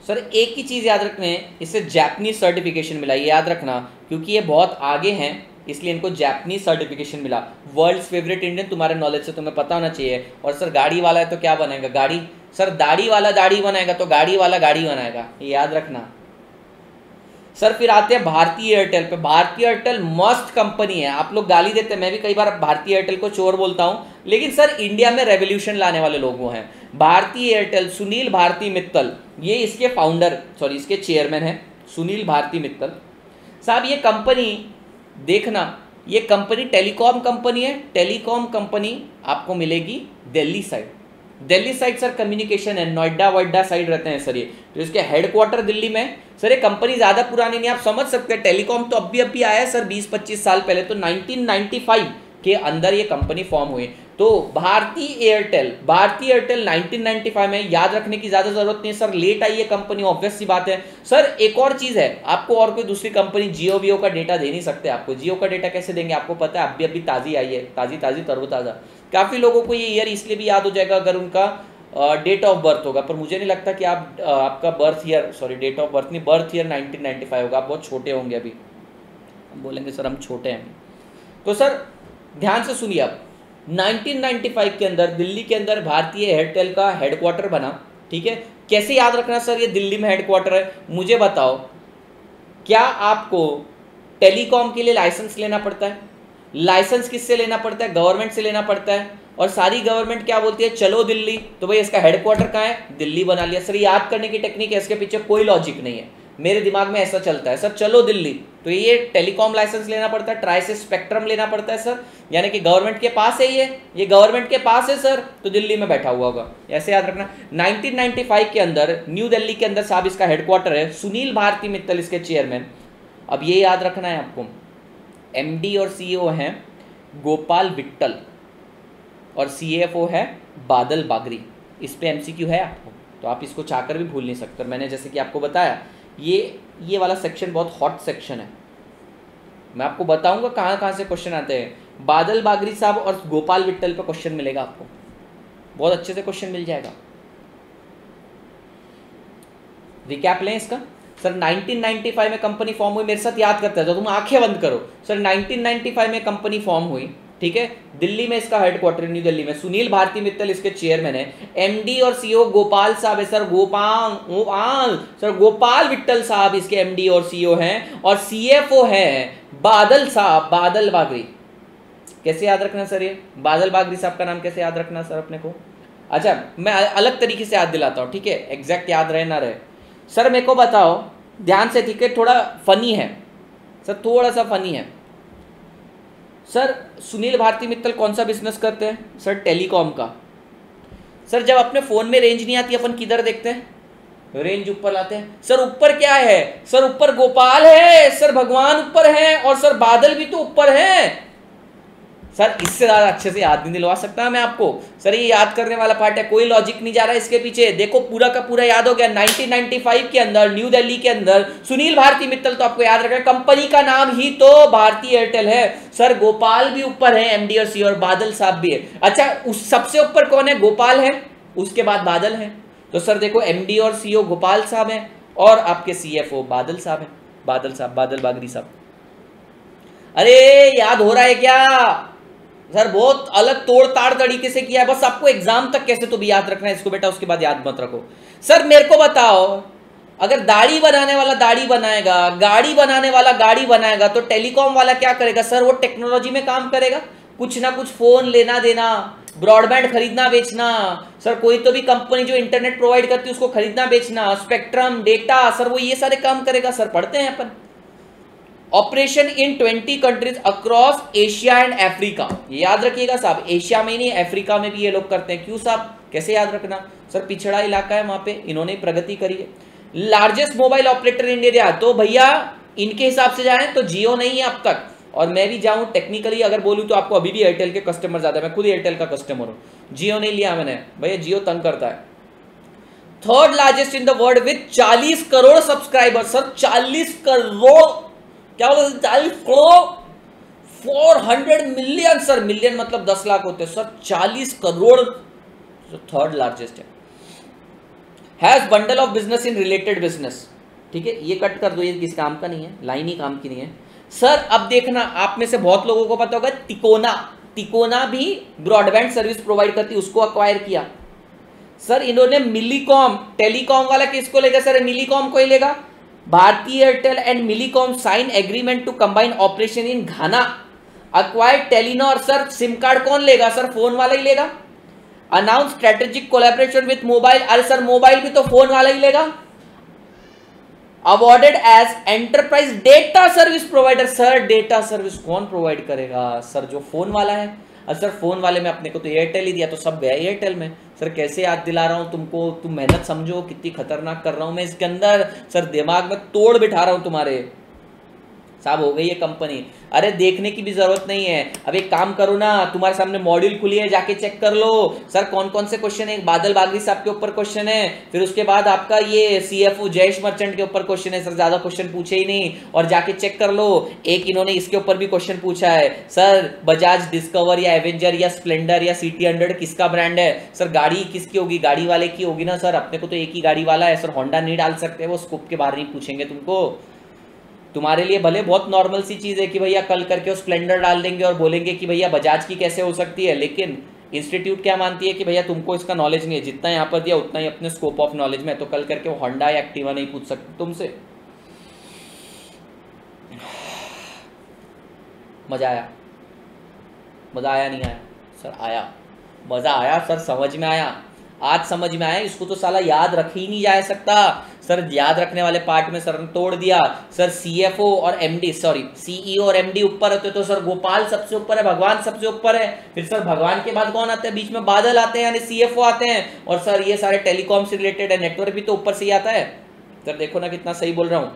सर एक ही चीज़ याद रखना है, इसे जापानीज सर्टिफिकेशन मिला, ये याद रखना, क्योंकि ये बहुत आगे हैं इसलिए इनको जापानीज सर्टिफिकेशन मिला। वर्ल्ड्स फेवरेट इंडियन तुम्हारे नॉलेज से तुम्हें पता होना चाहिए। और सर गाड़ी वाला है तो क्या बनाएगा, गाड़ी। सर दाढ़ी वाला दाढ़ी बनाएगा तो गाड़ी वाला गाड़ी बनाएगा, ये याद रखना। सर फिर आते हैं भारतीय एयरटेल पे। भारतीय एयरटेल मस्त कंपनी है, आप लोग गाली देते हैं, मैं भी कई बार भारतीय एयरटेल को चोर बोलता हूं, लेकिन सर इंडिया में रेवोल्यूशन लाने वाले लोग वो हैं। भारतीय एयरटेल, सुनील भारती मित्तल, ये इसके फाउंडर इसके चेयरमैन हैं सुनील भारती मित्तल साहब। ये कंपनी देखना, ये कंपनी टेलीकॉम कंपनी है। टेलीकॉम कंपनी आपको मिलेगी Delhi side. Delhi side sir communication है, नोएडा वोएडा साइड रहते हैं सर ये, तो इसके हेडक्वार्टर दिल्ली में। सर ये कंपनी ज़्यादा पुरानी नहीं, आप समझ सकते हैं। टेलीकॉम तो अभी आया है सर 20-25 साल पहले, तो 1995 के अंदर ये कंपनी फॉर्म हुई। तो भारतीय एयरटेल 1995 में, याद रखने की ज़्यादा जरूरत नहीं है सर, लेट आई है कंपनी, ऑब्वियस सी बात है। सर एक और चीज़ है, आपको और कोई दूसरी कंपनी जियो वियो का डेटा दे नहीं सकते। आपको जियो का डेटा कैसे देंगे, आपको पता है, अभी ताज़ी आई है, ताज़ी तरोताज़ा। काफ़ी लोगों को ये ईयर इसलिए भी याद हो जाएगा अगर उनका डेट ऑफ बर्थ होगा, पर मुझे नहीं लगता कि आपका birth year, date of birth नहीं, बर्थ ईयर 1995 होगा। आप बहुत छोटे होंगे अभी, हम बोलेंगे सर हम छोटे हैं। तो सर ध्यान से सुनिए, आप 1995 के अंदर दिल्ली के अंदर भारतीय एयरटेल का हेडक्वार्टर बना, ठीक है। कैसे याद रखना सर ये दिल्ली में हेडक्वार्टर है, मुझे बताओ, क्या आपको टेलीकॉम के लिए लाइसेंस लेना पड़ता है? लाइसेंस किससे लेना पड़ता है? गवर्नमेंट से लेना पड़ता है। और सारी गवर्नमेंट क्या बोलती है, चलो दिल्ली, तो भाई इसका हेडक्वार्टर कहाँ है, दिल्ली बना लिया। सर याद करने की टेक्निक है, इसके पीछे कोई लॉजिक नहीं है, मेरे दिमाग में ऐसा चलता है सर, चलो दिल्ली, तो ये टेलीकॉम लाइसेंस लेना पड़ता है, ट्राई से स्पेक्ट्रम लेना पड़ता है सर, यानी कि गवर्नमेंट के पास है, ये गवर्नमेंट के पास है सर, तो दिल्ली में बैठा हुआ होगा, ऐसे याद रखना। 1995 के अंदर न्यू दिल्ली के अंदर साहब इसका हेडक्वार्टर है, सुनील भारती मित्तल इसके चेयरमैन। अब ये याद रखना है आपको, MD और CEO हैं गोपाल विट्टल और CFO है बादल बागरी। इस पे MCQ है आपको, तो आप इसको चाहकर भी भूल नहीं सकते। मैंने जैसे कि आपको बताया, ये वाला सेक्शन बहुत हॉट सेक्शन है, मैं आपको बताऊंगा कहाँ से क्वेश्चन आते हैं। बादल बागरी साहब और गोपाल विट्टल पे क्वेश्चन मिलेगा आपको, बहुत अच्छे से क्वेश्चन मिल जाएगा। रिकैप लें इसका। सर 1995 में कंपनी फॉर्म हुई, मेरे साथ याद करते हैं, तो तुम आंखें बंद करो। सर 1995 में कंपनी फॉर्म हुई, ठीक है, दिल्ली में इसका हेडक्वार्टर, न्यू दिल्ली में। सुनील भारती मित्तल इसके चेयरमैन है। एमडी और सीईओ गोपाल साहब है सर, गोपाल विट्टल साहब इसके एमडी और सीईओ हैं। और सीएफओ है बादल साहब, बादल बागरी। कैसे याद रखना सर, ये बादल बागरी साहब का नाम कैसे याद रखना सर अपने को? अच्छा, मैं अलग तरीके से याद दिलाता हूँ, ठीक है, एग्जैक्ट याद रहे ना रहे। सर मेरे को बताओ ध्यान से, ठीक है, थोड़ा फनी है सर, थोड़ा सा फनी है सर। सुनील भारती मित्तल कौन सा बिजनेस करते हैं सर? टेलीकॉम का। सर जब अपने फोन में रेंज नहीं आती अपन किधर देखते हैं? रेंज ऊपर लाते हैं। सर ऊपर क्या है सर? ऊपर गोपाल है सर, भगवान ऊपर है, और सर बादल भी तो ऊपर है सर। इससे ज्यादा अच्छे से याद नहीं दिलवा सकता मैं आपको सर, ये याद करने वाला पार्ट है, कोई लॉजिक नहीं जा रहा है इसके पीछे। देखो पूरा का पूरा याद हो गया। 1995 के अंदर न्यू दिल्ली के अंदर सुनील भारती मित्तल, तो आपको याद रखना कंपनी का नाम ही तो भारती एयरटेल है सर। गोपाल भी ऊपर है, एमडी और सी, और बादल साहब भी है। अच्छा, उस सबसे ऊपर कौन है? गोपाल है, उसके बाद बादल है। तो सर देखो एमडी और सीईओ गोपाल साहब हैं, और आपके सीएफओ बादल साहब हैं, बादल साहब, बादल बागरी साहब। अरे याद हो रहा है क्या सर? बहुत अलग तोड़ ताड़ तरीके से किया है, बस आपको एग्जाम तक कैसे तो भी याद रखना है इसको बेटा, उसके बाद याद मत रखो। सर मेरे को बताओ, अगर दाढ़ी बनाने वाला दाढ़ी बनाएगा, गाड़ी बनाने वाला गाड़ी बनाएगा, तो टेलीकॉम वाला क्या करेगा सर? वो टेक्नोलॉजी में काम करेगा, कुछ ना कुछ फोन लेना देना, ब्रॉडबैंड खरीदना बेचना सर, कोई तो भी कंपनी जो इंटरनेट प्रोवाइड करती है उसको खरीदना बेचना, स्पेक्ट्रम, डेटा सर, वो ये सारे काम करेगा सर। पढ़ते हैं अपन। Operation in 20 countries across Asia and Africa, ये याद रखिएगा साहब, एशिया में नहीं अफ्रीका में भी ये लोग करते हैं। क्यों साहब? कैसे याद रखना सर? पिछड़ा इलाका है वहां पे, इन्होंने प्रगति करी है। Largest mobile operator in India, तो भैया इनके हिसाब से जाए तो जियो नहीं है अब तक, और मैं भी जाऊं टेक्निकली अगर बोलूं तो आपको अभी भी एयरटेल के कस्टमर ज्यादा है, मैं खुद एयरटेल का कस्टमर हूं, जियो नहीं लिया मैंने भैया, जियो तंग करता है। Third largest in the world with 40 crore subscriber sir, 40 crore, क्या बोला? 40 करोड़, 400 मिलियन सर, मिलियन मतलब 10 लाख होते हैं सर, 40 करोड़, थर्ड लार्जेस्ट है। Has bundle of business in related business, ठीक है, ये कट कर दो, ये किस काम का नहीं है, लाइन ही काम की नहीं है सर। अब देखना, आप में से बहुत लोगों को पता होगा तिकोना, तिकोना भी ब्रॉडबैंड सर्विस प्रोवाइड करती, उसको अक्वायर किया सर इन्होंने। मिलीकॉम, टेलीकॉम वाला किसको लेगा सर? मिलीकॉम को ही लेगा। Bharti Airtel and Millicom sign agreement to combine operation in Ghana, acquire Telenor sir, SIM card कौन लेगा सर? फोन वाला ही लेगा। Announce strategic collaboration with mobile, अरे सर मोबाइल भी तो फोन वाला ही लेगा। Awarded as enterprise data service provider, sir data service कौन प्रोवाइड करेगा सर? जो फोन वाला है। अरे सर फोन वाले में अपने को तो एयरटेल ही दिया, तो सब गया एयरटेल में सर। कैसे याद दिला रहा हूं तुमको, तुम मेहनत समझो कितनी खतरनाक कर रहा हूं मैं इसके अंदर सर, दिमाग में तोड़ बिठा रहा हूं तुम्हारे साहब। हो गई है कंपनी, अरे देखने की भी जरूरत नहीं है। अब एक काम करो ना, तुम्हारे सामने मॉड्यूल खुली है, जाके चेक कर लो सर कौन कौन से क्वेश्चन है। बादल बागरी साहब के ऊपर क्वेश्चन है, फिर उसके बाद आपका ये सीएफओ जयेश मर्चेंट के ऊपर क्वेश्चन है सर, ज्यादा क्वेश्चन पूछे ही नहीं, और जाके चेक कर लो। एक इन्होंने इसके ऊपर भी क्वेश्चन पूछा है सर, बजाज डिस्कवर या एवेंजर या स्प्लेंडर या CT100 किसका ब्रांड है सर? गाड़ी किसकी होगी? गाड़ी वाले की होगी ना सर, अपने को तो एक ही गाड़ी वाला है सर, होंडा नहीं डाल सकते, वो स्कोप के बाहर नहीं पूछेंगे तुमको। तुम्हारे लिए भले बहुत नॉर्मल सी चीज़ है कि भैया कल करके वो स्प्लेंडर डाल देंगे और बोलेंगे कि भैया बजाज की कैसे हो सकती है, लेकिन इंस्टीट्यूट क्या मानती है कि भैया तुमको इसका नॉलेज नहीं है, जितना यहाँ पर दिया उतना ही अपने स्कोप ऑफ नॉलेज में है, तो कल करके वो होंडा या एक्टिवा नहीं पूछ सकते तुमसे। मजा आया? मजा आया नहीं आया सर? आया, मजा आया सर, समझ में आया, आज समझ में आया। इसको तो साला याद रख ही नहीं जा सकता सर, याद रखने वाले पार्ट में सर ने तोड़ दिया सर। सीएफओ और एमडी, सॉरी सीईओ और एमडी ऊपर होते तो सर गोपाल सबसे ऊपर है, भगवान सबसे ऊपर है, फिर सर भगवान के बाद कौन आते हैं? बीच में बादल आते हैं, यानी सीएफओ आते हैं, और सर ये सारे टेलीकॉम से रिलेटेड है, नेटवर्क भी तो ऊपर से ही आता है सर। देखो ना कितना सही बोल रहा हूं,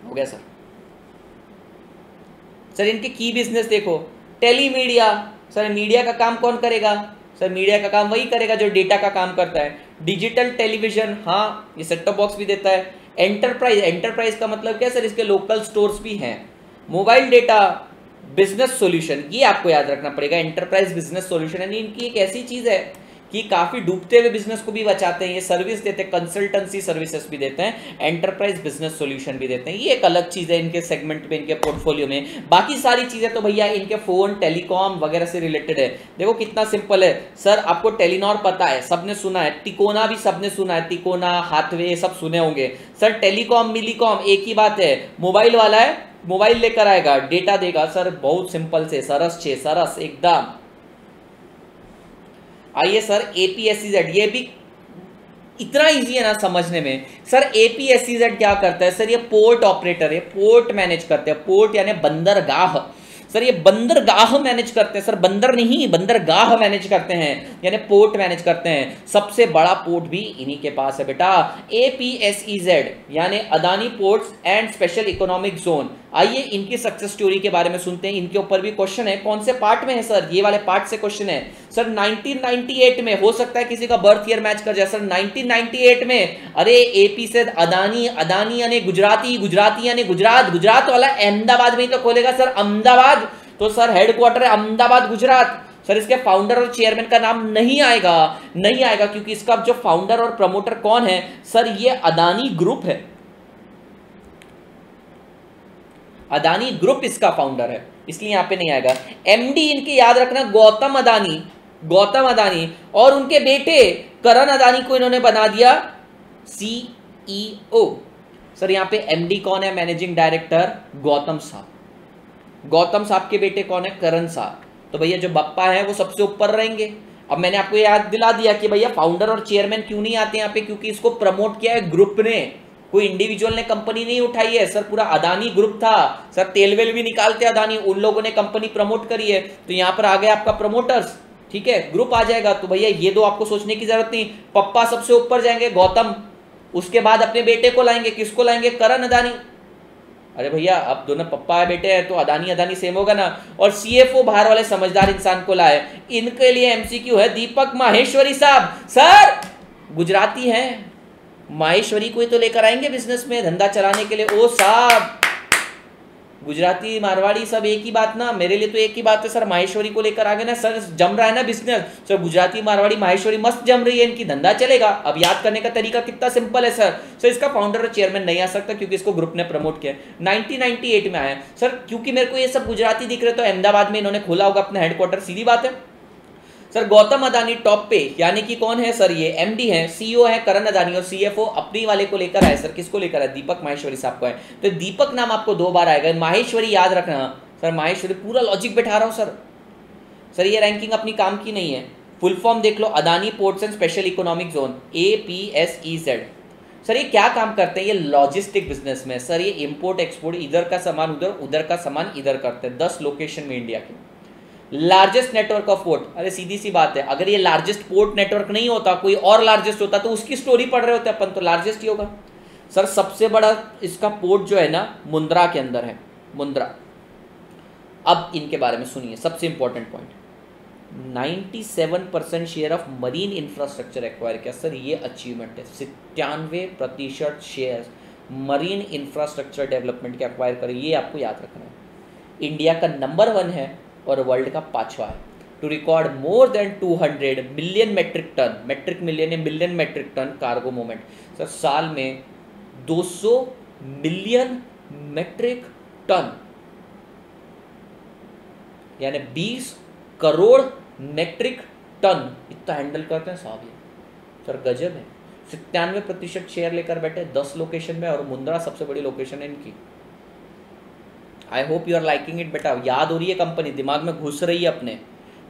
हो गया सर। सर इनके की बिजनेस देखो, टेलीमीडिया सर, मीडिया का काम कौन करेगा सर? मीडिया का काम वही करेगा जो डेटा का काम करता है। डिजिटल टेलीविजन, हाँ ये सेट टॉप बॉक्स भी देता है। एंटरप्राइज, एंटरप्राइज का मतलब क्या सर? इसके लोकल स्टोर्स भी हैं। मोबाइल डेटा बिजनेस सॉल्यूशन, ये आपको याद रखना पड़ेगा, एंटरप्राइज बिजनेस सॉल्यूशन, यानी इनकी एक ऐसी चीज है कि काफी डूबते हुए बिजनेस को भी बचाते हैं, ये सर्विस देते हैं, कंसल्टेंसी सर्विसेज भी देते हैं, एंटरप्राइज बिजनेस सॉल्यूशन भी देते हैं। ये एक अलग चीज है इनके सेगमेंट में, इनके पोर्टफोलियो में। बाकी सारी चीजें तो भैया इनके फोन टेलीकॉम वगैरह से रिलेटेड है। देखो कितना सिंपल है सर, आपको टेलीनॉर पता है, सबने सुना है, तिकोना भी सबने सुना है, तिकोना हाथवे सब सुने होंगे सर। टेलीकॉम मिलीकॉम एक ही बात है, मोबाइल वाला है, मोबाइल लेकर आएगा, डेटा देगा सर, बहुत सिंपल से सरस छे सरस एकदम। आइए सर APSEZ, ये भी इतना इजी है ना समझने में। सर APSEZ क्या करता है सर, ये पोर्ट ऑपरेटर है, पोर्ट मैनेज करते हैं, पोर्ट यानी बंदरगाह। सर ये बंदरगाह मैनेज करते हैं सर, बंदर नहीं बंदरगाह मैनेज करते हैं, यानी पोर्ट मैनेज करते हैं। सबसे बड़ा पोर्ट भी इन्हीं के पास है बेटा, APSEZ यानी Adani ports and special economic zone. आइए इनकी सक्सेस स्टोरी के बारे में सुनते हैं, इनके ऊपर भी क्वेश्चन है। कौन से पार्ट में है सर, ये वाले पार्ट से क्वेश्चन है सर। 1998 में, हो सकता है किसी का बर्थ ईयर मैच कर जाए सर, 1998 में, अरे AP से अदानी, अदानी यानी गुजराती, गुजराती यानी गुजरात, गुजरात वाला अहमदाबाद में ही तो खोलेगा सर, अहमदाबाद। तो सर हेडक्वार्टर है अहमदाबाद गुजरात। सर इसके फाउंडर और चेयरमैन का नाम नहीं आएगा, नहीं आएगा, क्योंकि इसका जो फाउंडर और प्रमोटर कौन है सर, ये अदानी ग्रुप है, अदानी ग्रुप इसका फाउंडर है, इसलिए यहां पे नहीं आएगा। MD इनके याद रखना गौतम अदानी, गौतम अदानी, और उनके बेटे करण अदानी को इन्होंने बना दिया CEO। सर यहां पे MD कौन है, मैनेजिंग डायरेक्टर गौतम साहब। गौतम साहब के बेटे कौन है, करण साहब। तो भैया जो बप्पा है वो सबसे ऊपर रहेंगे। अब मैंने आपको याद दिला दिया कि भैया फाउंडर और चेयरमैन क्यों नहीं आते यहाँ पे, क्योंकि इसको प्रमोट किया है ग्रुप ने, कोई इंडिविजुअल ने कंपनी नहीं उठाई है सर, पूरा अदानी ग्रुप था सर। तेल वेल भी निकालते अदानी, उन लोगों ने कंपनी प्रमोट करी है, तो यहाँ पर आ गया आपका प्रमोटर्स, ठीक है, ग्रुप आ जाएगा। तो भैया ये दो आपको सोचने की जरूरत नहीं, पप्पा सबसे ऊपर जाएंगे गौतम, उसके बाद अपने बेटे को लाएंगे, किसको लाएंगे, करण अदानी। अरे भैया अब दोनों पप्पा है बेटे है तो अदानी अदानी सेम होगा ना। और CFO बाहर वाले समझदार इंसान को लाए, इनके लिए MCQ है दीपक माहेश्वरी साहब। सर गुजराती हैं, माहेश्वरी को ही तो लेकर आएंगे बिजनेस में धंधा चलाने के लिए। ओ साहब गुजराती मारवाड़ी सब एक ही बात ना, मेरे लिए तो एक ही बात है सर, माहेश्वरी को लेकर आ गए ना सर, जम रहा है ना बिजनेस सर, गुजराती मारवाड़ी माहेश्वरी मस्त जम रही है, इनकी धंधा चलेगा। अब याद करने का तरीका कितना सिंपल है सर। सर इसका फाउंडर और चेयरमैन नहीं आ सकता क्योंकि इसको ग्रुप ने प्रमोट किया। 1998 में आया सर, क्योंकि मेरे को ये सब गुजराती दिख रहे तो अहमदाबाद में इन्होंने खोला होगा अपना हेडक्वार्टर, सीधी बात है सर। गौतम अदानी टॉप पे, यानी कि कौन है सर, ये MD है, CEO है करण अदानी, और CFO अपनी वाले को लेकर आए सर, किसको लेकर आए, दीपक माहेश्वरी साहब को है। तो दीपक नाम आपको 2 बार आएगा, माहेश्वरी याद रखना सर, माहेश्वरी पूरा लॉजिक बैठा रहा हूं सर। सर ये रैंकिंग अपनी काम की नहीं है, फुल फॉर्म देख लो, Adani ports and special economic zone, APSEZ। Sir ये क्या काम करते हैं, ये लॉजिस्टिक बिजनेस में सर, ये इंपोर्ट एक्सपोर्ट, इधर का सामान उधर, उधर का सामान इधर करते हैं, 10 लोकेशन में इंडिया के। लार्जेस्ट नेटवर्क ऑफ पोर्ट, अरे सीधी सी बात है, अगर ये लार्जेस्ट पोर्ट नेटवर्क नहीं होता, कोई और लार्जेस्ट होता तो उसकी स्टोरी पढ़ रहे होते अपन, तो लार्जेस्ट ही होगा सर। सबसे बड़ा इसका पोर्ट जो है ना मुंद्रा के अंदर है, मुंद्रा। अब इनके बारे में सुनिए, सबसे important point, 97% share of marine infrastructure acquire किया सर, ये अचीवमेंट है। 97% शेयर मरीन इंफ्रास्ट्रक्चर डेवलपमेंट के एक्वायर करें, ये आपको याद रखना है। इंडिया का नंबर 1 है और वर्ल्ड का 5वां है, to record more than 200 million metric ton, metric million या million metric ton cargo movement sir. साल में 200 मिलियन मेट्रिक टन, यानी 20 करोड़ मेट्रिक टन इतना हैंडल करते हैं साहब, ये सर गजब है। 97% शेयर लेकर बैठे 10 लोकेशन में, और मुंद्रा सबसे बड़ी लोकेशन है इनकी। I hope you are liking it बेटा, याद हो रही है कंपनी, दिमाग में घुस रही है अपने,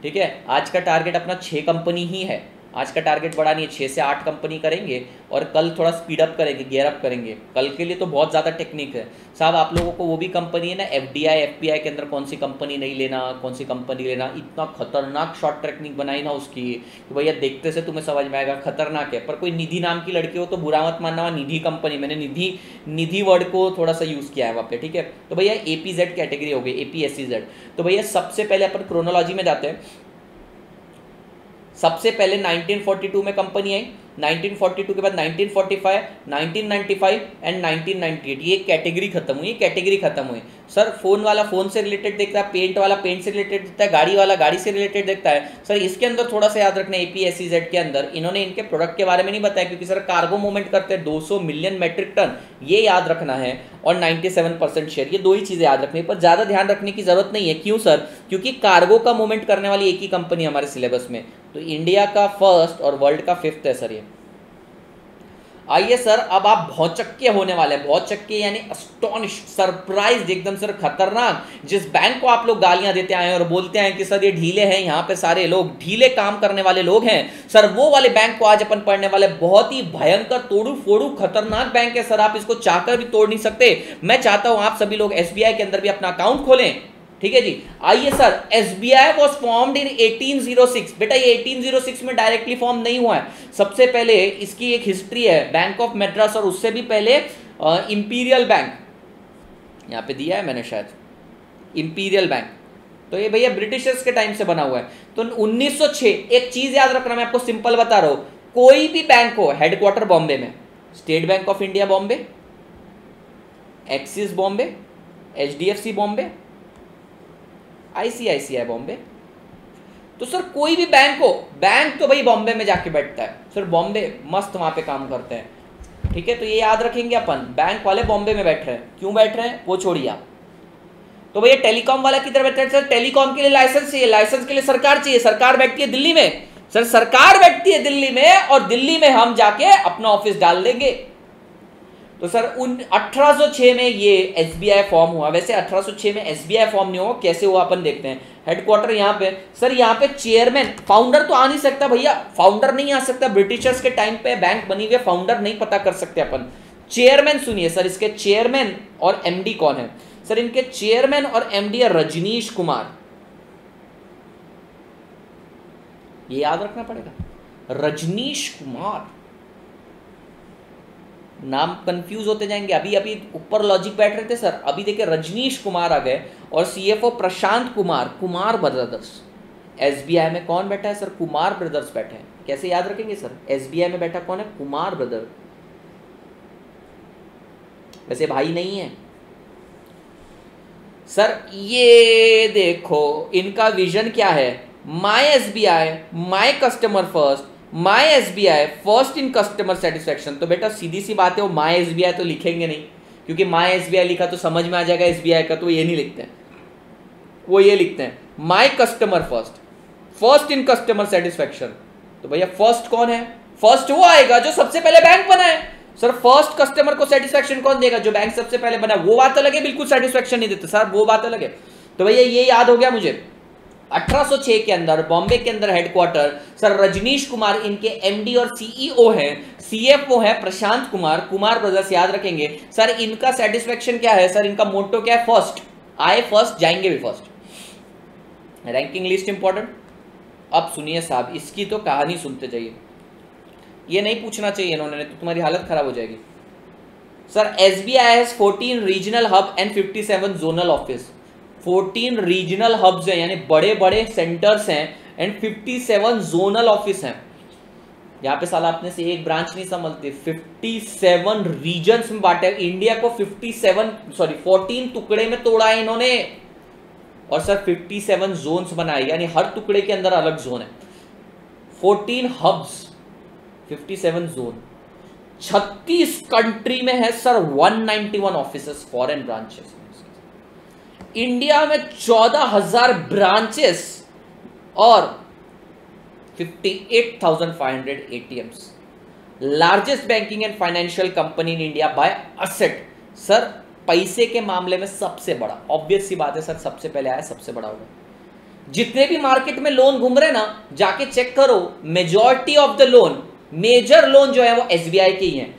ठीक है। आज का टारगेट अपना 6 कंपनी ही है, आज का टारगेट बड़ा नहीं है, 6 से 8 कंपनी करेंगे, और कल थोड़ा स्पीड अप करेंगे, गियर अप करेंगे। कल के लिए तो बहुत ज़्यादा टेक्निक है साहब, आप लोगों को वो भी कंपनी है ना FDI FPI के अंदर कौन सी कंपनी नहीं लेना, कौन सी कंपनी लेना, इतना खतरनाक शॉर्ट टेक्निक बनाई ना उसकी कि भैया देखते से तुम्हें समझ में आएगा, खतरनाक है। पर कोई निधि नाम की लड़की हो तो बुरा मत मानना, निधि कंपनी, मैंने निधि वर्ड को थोड़ा सा यूज़ किया है वहाँ पे, ठीक है। तो भैया APZ कैटेगरी हो गई, APSEZ। तो भैया सबसे पहले अपन क्रोनोलॉजी में जाते हैं। सबसे पहले 1942 में कंपनी आई, 1942 के बाद 1945, 1995 एंड 1998 ये कैटेगरी खत्म हुई, कैटेगरी खत्म हुई। सर फोन वाला फोन से रिलेटेड देखता है, पेंट वाला पेंट से रिलेटेड देखता है, गाड़ी वाला गाड़ी से रिलेटेड देखता है। सर इसके अंदर थोड़ा सा याद रखना, APSEZ के अंदर इन्होंने इनके प्रोडक्ट के बारे में नहीं बताया, क्योंकि सर कार्गो मूवमेंट करते हैं 200 मिलियन मेट्रिक टन, ये याद रखना है, और 97% शेयर, ये दो ही चीज़ें याद रखनी, पर ज़्यादा ध्यान रखने की जरूरत नहीं है। क्यों सर? क्योंकि कार्गो का मूवमेंट करने वाली एक ही कंपनी हमारे सिलेबस में, तो इंडिया का फर्स्ट और वर्ल्ड का 5th है सर ये। आइए सर, अब आप भौचक्के होने वाले हैं, भौचक्के यानी अस्टॉनिश, सरप्राइज, एकदम सर खतरनाक। जिस बैंक को आप लोग गालियां देते आए और बोलते हैं कि सर ये ढीले हैं, यहाँ पे सारे लोग ढीले काम करने वाले लोग हैं, सर वो वाले बैंक को आज अपन पढ़ने वाले। बहुत ही भयंकर, तोड़ू फोड़ू, खतरनाक बैंक है सर, आप इसको चाहकर भी तोड़ नहीं सकते। मैं चाहता हूं आप सभी लोग SBI के अंदर भी अपना अकाउंट खोलें, ठीक है जी। आइए sir, SBI was formed in 1806। बेटा ये 1806 में डायरेक्टली फॉर्म नहीं हुआ है, सबसे पहले इसकी एक हिस्ट्री है, बैंक ऑफ मद्रास, और उससे भी पहले इंपीरियल बैंक, यहां पे दिया है मैंने शायद, इंपीरियल बैंक, तो ये भैया ब्रिटिशर्स के टाइम से बना हुआ है। तो 1906, एक चीज याद रखना, मैं आपको सिंपल बता रहा हूं, कोई भी बैंक हो, हेडक्वार्टर बॉम्बे में, state bank of India Bombay, axis Bombay, HDFC Bombay, ICICI Bombay, तो सर कोई भी बैंक हो, बैंक तो भाई बॉम्बे में जाके बैठता है सर, बॉम्बे मस्त वहां पे काम करते हैं, ठीक है। तो ये याद रखेंगे अपन, बैंक वाले बॉम्बे में बैठ रहे हैं, क्यों बैठ रहे हैं वो छोड़िए आप। तो भैया टेलीकॉम वाला किधर बैठा है? सर टेलीकॉम के लिए लाइसेंस चाहिए, लाइसेंस के लिए सरकार चाहिए, सरकार बैठती है दिल्ली में, सर सरकार बैठती है दिल्ली में, और दिल्ली में हम जाके अपना ऑफिस डाल देंगे। तो सर 1806 में ये SBI फॉर्म हुआ। वैसे 1806 में SBI फॉर्म नहीं हुआ, कैसे हुआ अपन देखते हैं। हेडक्वार्टर यहाँ पे सर, यहाँ पे चेयरमैन, फाउंडर तो आ नहीं सकता भैया, फाउंडर नहीं आ सकता, ब्रिटिशर्स के टाइम पे बैंक बनी हुई, फाउंडर नहीं पता कर सकते अपन। चेयरमैन सुनिए सर, इसके चेयरमैन और MD कौन है? सर इनके चेयरमैन और MD है रजनीश कुमार, ये याद रखना पड़ेगा, रजनीश कुमार। नाम कंफ्यूज होते जाएंगे, अभी अभी ऊपर लॉजिक बैठ रहे थे सर, अभी देखिए रजनीश कुमार आ गए, और CFO Prashant Kumar, Kumar brothers. SBI में कौन बैठा है सर? कुमार ब्रदर्स बैठे हैं। कैसे याद रखेंगे सर? SBI में बैठा कौन है? कुमार ब्रदर, वैसे भाई नहीं है सर। ये देखो इनका विजन क्या है, माई SBI, my customer first, my SBI first in customer satisfaction. तो बेटा सीधी सी बात है, वो माई SBI तो लिखेंगे नहीं, क्योंकि माई SBI लिखा तो समझ में आ जाएगा SBI का, तो ये नहीं लिखते हैं, वो ये लिखते हैं my customer first, first in customer satisfaction. तो भैया फर्स्ट कौन है? फर्स्ट वो आएगा जो सबसे पहले बैंक बनाए। सर फर्स्ट कस्टमर को सेटिस्फेक्शन कौन देगा? जो बैंक सबसे पहले बना, वो बात अलग है, बिल्कुल सेटिस्फेक्शन नहीं देते सर, वो बात अलग है। तो भैया ये याद हो गया मुझे। 1806 के अंदर बॉम्बे के अंदर हेडक्वार्टर, सर रजनीश कुमार इनके MD और CEO हैं, CFO है प्रशांत कुमार, कुमार ब्रदर्स याद रखेंगे। सर इनका सेटिस्फेक्शन क्या है? सर इनका मोटो क्या है? फर्स्ट, आए फर्स्ट जाएंगे भी फर्स्ट। Ranking list important. अब सुनिए साहब, इसकी तो कहानी सुनते जाइए, ये नहीं पूछना चाहिए इन्होंने, तो तुम्हारी हालत खराब हो जाएगी। Sir SBI has 14 regional hub and 57 zonal office. 14 regional hubs हैं, यानी बड़े बड़े सेंटर्स हैं, एंड 57 जोनल ऑफिस हैं। यहाँ पे साला अपने से एक ब्रांच नहीं समझते, 57 रीजन्स में बांटे इंडिया को, 14 टुकड़े में तोड़ा है इन्होंने, और सर 57 जोन्स बनाए, यानी हर टुकड़े के अंदर अलग जोन है। 14 हब्स, 57 जोन, 36 कंट्री में है sir, 191 offices, foreign branches. India में 14,000 ब्रांचेस और 58,500 ATMs। Largest banking and financial company in India by asset. Sir पैसे के मामले में सबसे बड़ा, ऑब्वियस सी बात है सर, सबसे पहले आया, सबसे बड़ा होगा। जितने भी मार्केट में लोन घूम रहे ना, जाके चेक करो, majority of the loan, major loan जो है वो SBI के ही है।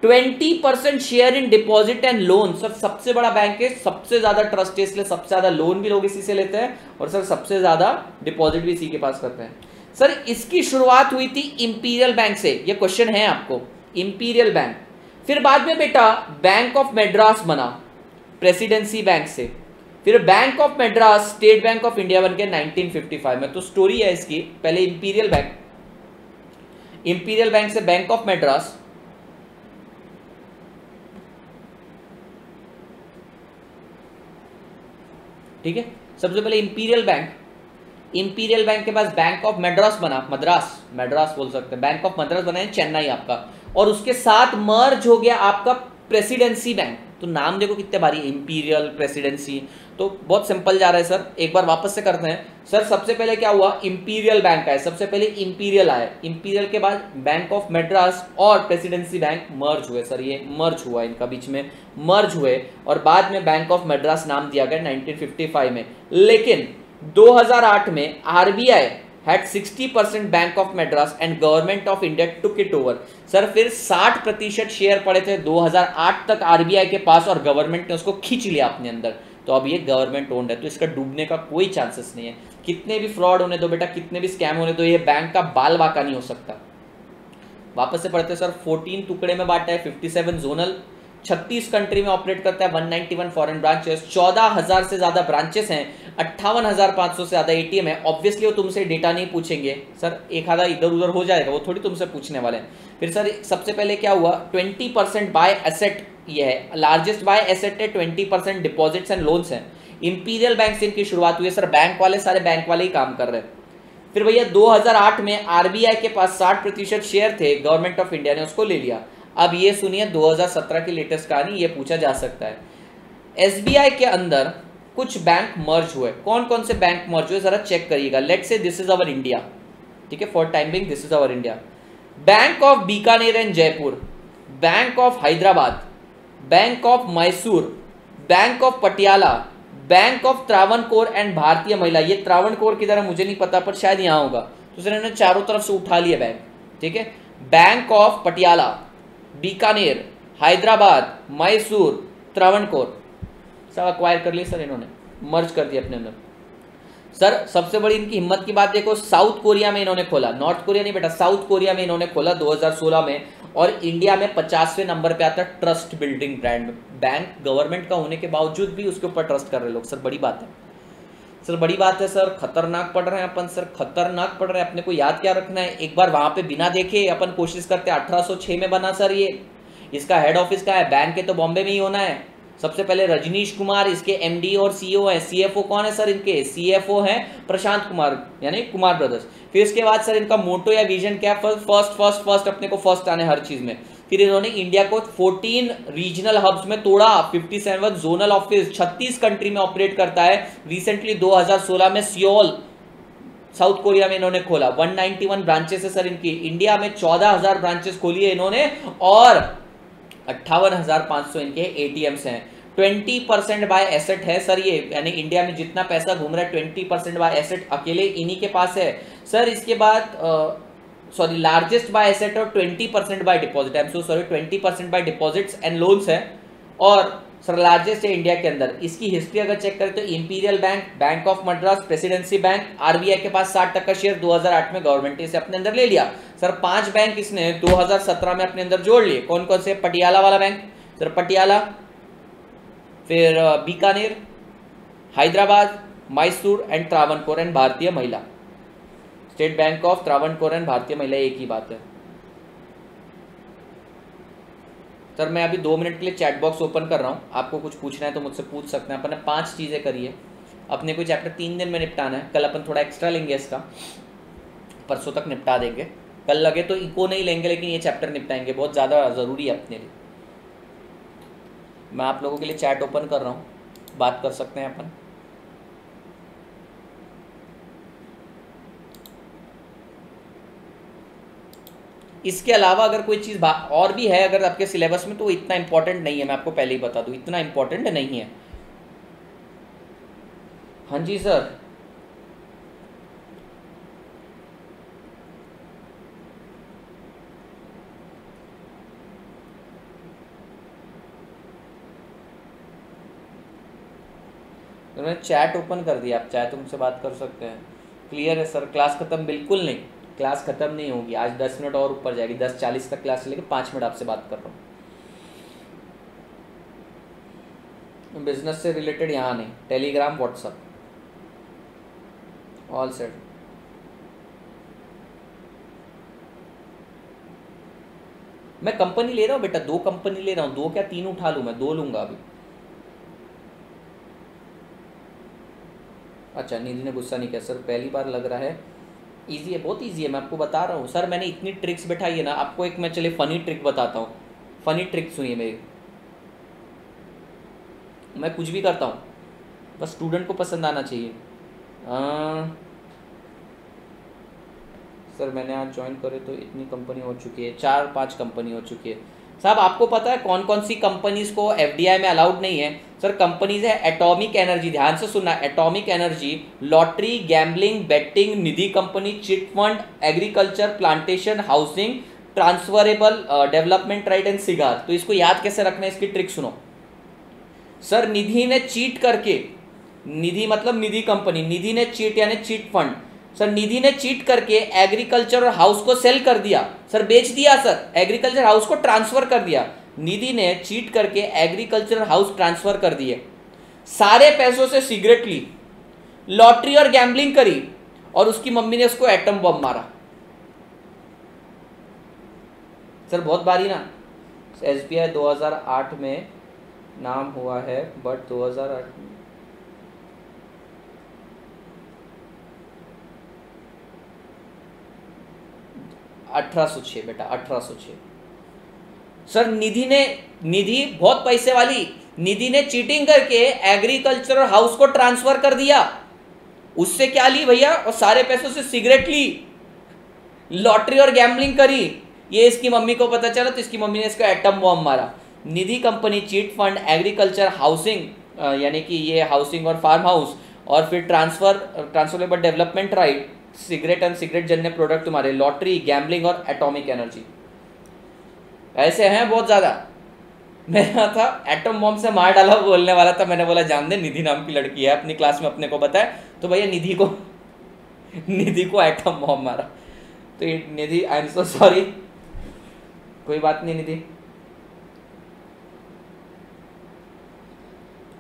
20% share in deposit and loan. Sir सबसे बड़ा बैंक है, सबसे ज्यादा ट्रस्ट है, इसलिए सबसे ज्यादा लोन भी लोग इसी से लेते हैं, और सर सबसे ज्यादा डिपॉजिट भी इसी के पास करते हैं। सर इसकी शुरुआत हुई थी इंपीरियल बैंक से, ये क्वेश्चन है आपको, इंपीरियल बैंक। फिर बाद में बेटा बैंक ऑफ मद्रास बना प्रेसिडेंसी बैंक से, फिर bank of Madras state bank of India बन गया 1955 में। तो स्टोरी है इसकी, पहले इंपीरियल बैंक से बैंक ऑफ मद्रास, ठीक है। सबसे पहले इंपीरियल बैंक के पास बैंक ऑफ मद्रास बना, मद्रास बोल सकते हैं, बैंक ऑफ मद्रास बना है चेन्नई आपका, और उसके साथ मर्ज हो गया आपका प्रेसिडेंसी बैंक। तो नाम देखो कितने बारी, इंपीरियल, प्रेसिडेंसी, तो बहुत सिंपल जा रहा है सर। एक बार वापस से करते हैं सर। सबसे पहले क्या हुआ, इंपीरियल बैंक आया, सबसे पहले इंपीरियल आया, इंपीरियल के बाद बैंक ऑफ मद्रास और प्रेसिडेंसी बैंक मर्ज हुए सर, ये मर्ज हुआ, इनका बीच में मर्ज हुए, और बाद में बैंक ऑफ मद्रास नाम दिया गया 1955 में। लेकिन 2008 में RBI had 60% bank of Madras and government of India took it over. Sir फिर 60% शेयर पड़े थे 2008 तक आरबीआई के पास, और गवर्नमेंट ने उसको खींच लिया अपने अंदर। तो अब ये गवर्नमेंट ओन्ड है, तो इसका डूबने का कोई चांसेस नहीं है। कितने भी फ्रॉड होने दो बेटा, कितने भी स्कैम होने दो, ये बैंक का बाल बाका नहीं हो सकता। वापस से पढ़ते सर। 14 टुकड़े में बांटा है, 57 जोनल, 36 कंट्री में ऑपरेट करता है, 191 फॉरेन ब्रांचेस, 14,000 से ज्यादा ब्रांचेस हैं, 58,500 से ज्यादा एटीएम है। ऑब्वियसली वो तुमसे डेटा नहीं पूछेंगे सर, एक आधा इधर उधर हो जाएगा, वो थोड़ी तुमसे पूछने वाले हैं। फिर सर सबसे पहले क्या हुआ, 20% बाय एसेट, ये है लार्जेस्ट बाय एसेट है, 20% डिपॉजिट्स एंड लोन्स हैं। इंपीरियल बैंक से इनकी शुरुआत हुई है सर, बैंक वाले सारे बैंक वाले ही काम कर रहे हैं। फिर भैया 2008 में आरबीआई के पास 60% शेयर थे, गवर्नमेंट ऑफ इंडिया ने उसको ले लिया। अब ये सुनिए 2017 की लेटेस्ट कहानी, ये पूछा जा सकता है। एसबीआई के अंदर कुछ बैंक मर्ज हुए, कौन कौन से बैंक मर्ज हुए जरा चेक करिएगा। Let's say this is our India, ठीक है, for time being this is our India. Bank of Bikaner and Jaipur, bank of Hyderabad, bank of Mysore, bank of Patiala, bank of Travancore and भारतीय महिला। ये त्रावणकोर की तरह मुझे नहीं पता, पर शायद यहां होगा। तो सर इन्होंने चारों तरफ से उठा लिया बैंक, ठीक है। बैंक ऑफ पटियाला, बीकानेर, हैदराबाद, मैसूर, त्रावणकोर सब अक्वायर कर लिए सर, इन्होंने मर्ज कर दिया अपने अंदर। सर सबसे बड़ी इनकी हिम्मत की बात देखो, साउथ कोरिया में इन्होंने खोला, नॉर्थ कोरिया नहीं बेटा, साउथ कोरिया में इन्होंने खोला 2016 में, और इंडिया में 50वें नंबर पे आता है trust building brand. Bank government का होने के बावजूद भी उसके ऊपर ट्रस्ट कर रहे लोग, सर बड़ी बात है, सर बड़ी बात है सर। खतरनाक पढ़ रहे हैं अपन सर, खतरनाक पढ़ रहे हैं। अपने को याद क्या रखना है, एक बार वहां पे बिना देखे अपन कोशिश करते हैं। 1806 में बना सर ये, इसका हेड ऑफिस का है, बैंक के तो बॉम्बे में ही होना है। सबसे पहले रजनीश कुमार इसके एमडी और सीईओ है। सीएफओ कौन है सर इनके, सीएफओ है प्रशांत कुमार, यानी कुमार ब्रदर्स। फिर इसके बाद सर इनका मोटो या विजन क्या है, फर्स्ट, अपने को फर्स्ट आने हर चीज में। फिर इन्होंने इंडिया को 14 रीजनल हब्स में तोड़ा, 57 जोनल ऑफिस, 36 कंट्री में ऑपरेट करता है। रिसेंटली 2016 में सियोल साउथ कोरिया में इन्होंने खोला। 191 ब्रांचेस है सर इनकी। इंडिया में 14,000 ब्रांचेस खोली है इन्होंने, और 58,500 इनके एटीएम्स हैं। 20% बाय एसेट है सर ये, यानी इंडिया में जितना पैसा घूम रहा है 20% बाय एसेट अकेले इन्हीं के पास है सर। इसके बाद सॉरी लार्जेस्ट बाय एसेट और 20% by deposit, I am so sorry, 20% by deposits and loans है, और सर लार्जेस्ट है इंडिया के अंदर। इसकी हिस्ट्री अगर चेक करें तो imperial bank, bank of Madras, presidency bank, RBI के पास 60% शेयर 2008 में गवर्नमेंट ने इसे अपने अंदर ले लिया। सर 5 बैंक इसने 2017 में अपने अंदर जोड़ लिए, कौन कौन से, पटियाला वाला बैंक सर, पटियाला, फिर बीकानेर, हैदराबाद, मैसूर एंड त्रावणकोर एंड भारतीय महिला। State bank of Travancore and भारतीय महिला एक ही बात है सर। मैं अभी 2 मिनट के लिए चैट बॉक्स ओपन कर रहा हूँ, आपको कुछ पूछना है तो मुझसे पूछ सकते हैं। अपन ने 5 चीज़ें करी है, अपने को चैप्टर 3 दिन में निपटाना है। कल अपन थोड़ा एक्स्ट्रा लेंगे, इसका परसों तक निपटा देंगे। कल लगे तो इको नहीं लेंगे, लेकिन ये चैप्टर निपटाएंगे, बहुत ज़्यादा ज़रूरी है अपने लिए। मैं आप लोगों के लिए चैट ओपन कर रहा हूँ, बात कर सकते हैं अपन। इसके अलावा अगर कोई चीज़ और भी है अगर आपके सिलेबस में, तो वो इतना इंपॉर्टेंट नहीं है, मैं आपको पहले ही बता दूं, इतना इंपॉर्टेंट नहीं है। हाँ जी सर, तो मैंने चैट ओपन कर दिया, आप चाहे तो मुझसे बात कर सकते हैं। क्लियर है सर, क्लास खत्म बिल्कुल नहीं, क्लास खत्म नहीं होगी आज, 10 मिनट और ऊपर जाएगी, 10:40 तक क्लास चलेगी, 5 मिनट आपसे बात कर रहा हूँ। बिजनेस से रिलेटेड यहाँ नहीं, टेलीग्राम व्हाट्सअप ऑल सेट। मैं कंपनी ले रहा हूँ बेटा, 2 कंपनी ले रहा हूँ, 2 क्या 3 उठा लूँ, मैं 2 लूंगा अभी। अच्छा निधि ने गुस्सा नहीं किया सर, पहली बार लग रहा है। इजी है, बहुत इजी है, मैं आपको बता रहा हूँ सर, मैंने इतनी ट्रिक्स बैठाई है ना। आपको एक मैं चलिए फनी ट्रिक बताता हूँ, फनी ट्रिक सुनिए मेरी। मैं कुछ भी करता हूँ, बस स्टूडेंट को पसंद आना चाहिए। सर मैंने आज ज्वाइन करे तो इतनी कंपनी हो चुकी है, 4-5 कंपनी हो चुकी है। साहब आपको पता है कौन कौन सी कंपनीज को एफडीआई में अलाउड नहीं है? सर कंपनीज है एटॉमिक एनर्जी, ध्यान से सुनना, atomic energy, lottery, gambling, betting, Nidhi company, chit fund, agriculture, plantation, housing, transferable development right and cigar. तो इसको याद कैसे रखना है, इसकी ट्रिक सुनो। सर निधि ने चीट करके, निधि मतलब निधि कंपनी, निधि ने चीट यानी चीट फंड। सर निधि ने चीट करके एग्रीकल्चर और हाउस को सेल कर दिया, सर बेच दिया, सर एग्रीकल्चर हाउस को ट्रांसफर कर दिया। निधि ने चीट करके एग्रीकल्चर हाउस ट्रांसफर कर दिए, सारे पैसों से सिगरेट ली, लॉटरी और गैम्बलिंग करी, और उसकी मम्मी ने उसको एटम बम मारा। सर बहुत भारी ना। एसबीआई 2008 में नाम हुआ है, बट 2008 1806 बेटा, 1806। सर निधि बहुत पैसे वाली, निधि ने चीटिंग करके एग्रीकल्चर हाउस को ट्रांसफर कर दिया। उससे क्या ली भैया? और सारे पैसों से सिगरेट ली, लॉटरी और गैम्बलिंग करी। ये इसकी मम्मी को पता चला तो इसकी मम्मी ने इसको एटम बॉम्ब मारा। Nidhi company, chit fund, agriculture, housing यानी कि ये हाउसिंग और फार्म हाउस, और फिर transferable development right, cigarette and cigarette जन्य प्रोडक्ट तुम्हारे, लॉटरी, गैम्बलिंग और एटॉमिक एनर्जी। ऐसे हैं बहुत ज्यादा। मेरा था एटम बॉम्ब से मार डाला बोलने वाला था, मैंने बोला जान दे, निधि नाम की लड़की है अपनी क्लास में, अपने को बताया, तो भैया निधि को एटम बॉम्ब मारा। तो निधि आई एम सो सॉरी, कोई बात नहीं निधि।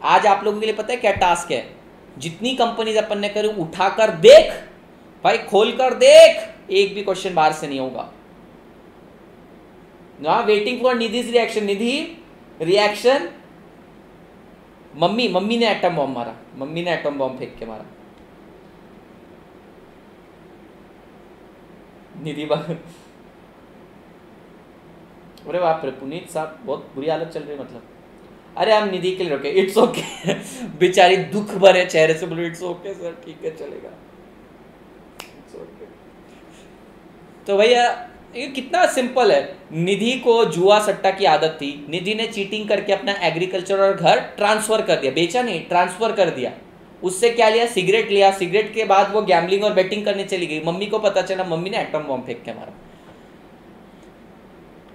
आज आप लोगों के लिए पता है क्या टास्क है? जितनी कंपनीज अपन ने करी उठाकर देख भाई, खोल कर देख, एक भी क्वेश्चन बाहर से नहीं होगा ना। Waiting for Nidhi's reaction, Nidhi reaction. मम्मी ने एटम बॉम्ब मारा, मम्मी ने एटम बॉम्ब फेंक के मारा। निधि अरे बाप रे पुनीत साहब, बहुत बुरी हालत चल रही है मतलब। अरे हम निधि के लिए रोके, इट्स ओके। बेचारी दुख भरे चेहरे से बोलो इट्स ओके सर, ठीक है चलेगा, इट्स ओके। तो भैया ये कितना सिंपल है। निधि को जुआ सट्टा की आदत थी, निधि ने चीटिंग करके अपना एग्रीकल्चर और घर ट्रांसफर कर दिया, बेचा नहीं ट्रांसफर कर दिया। उससे क्या लिया? सिगरेट लिया, सिगरेट के बाद वो गैम्बलिंग और बेटिंग करने चली गई। मम्मी को पता चला, मम्मी ने एटम बॉम्ब फेंक के मारा।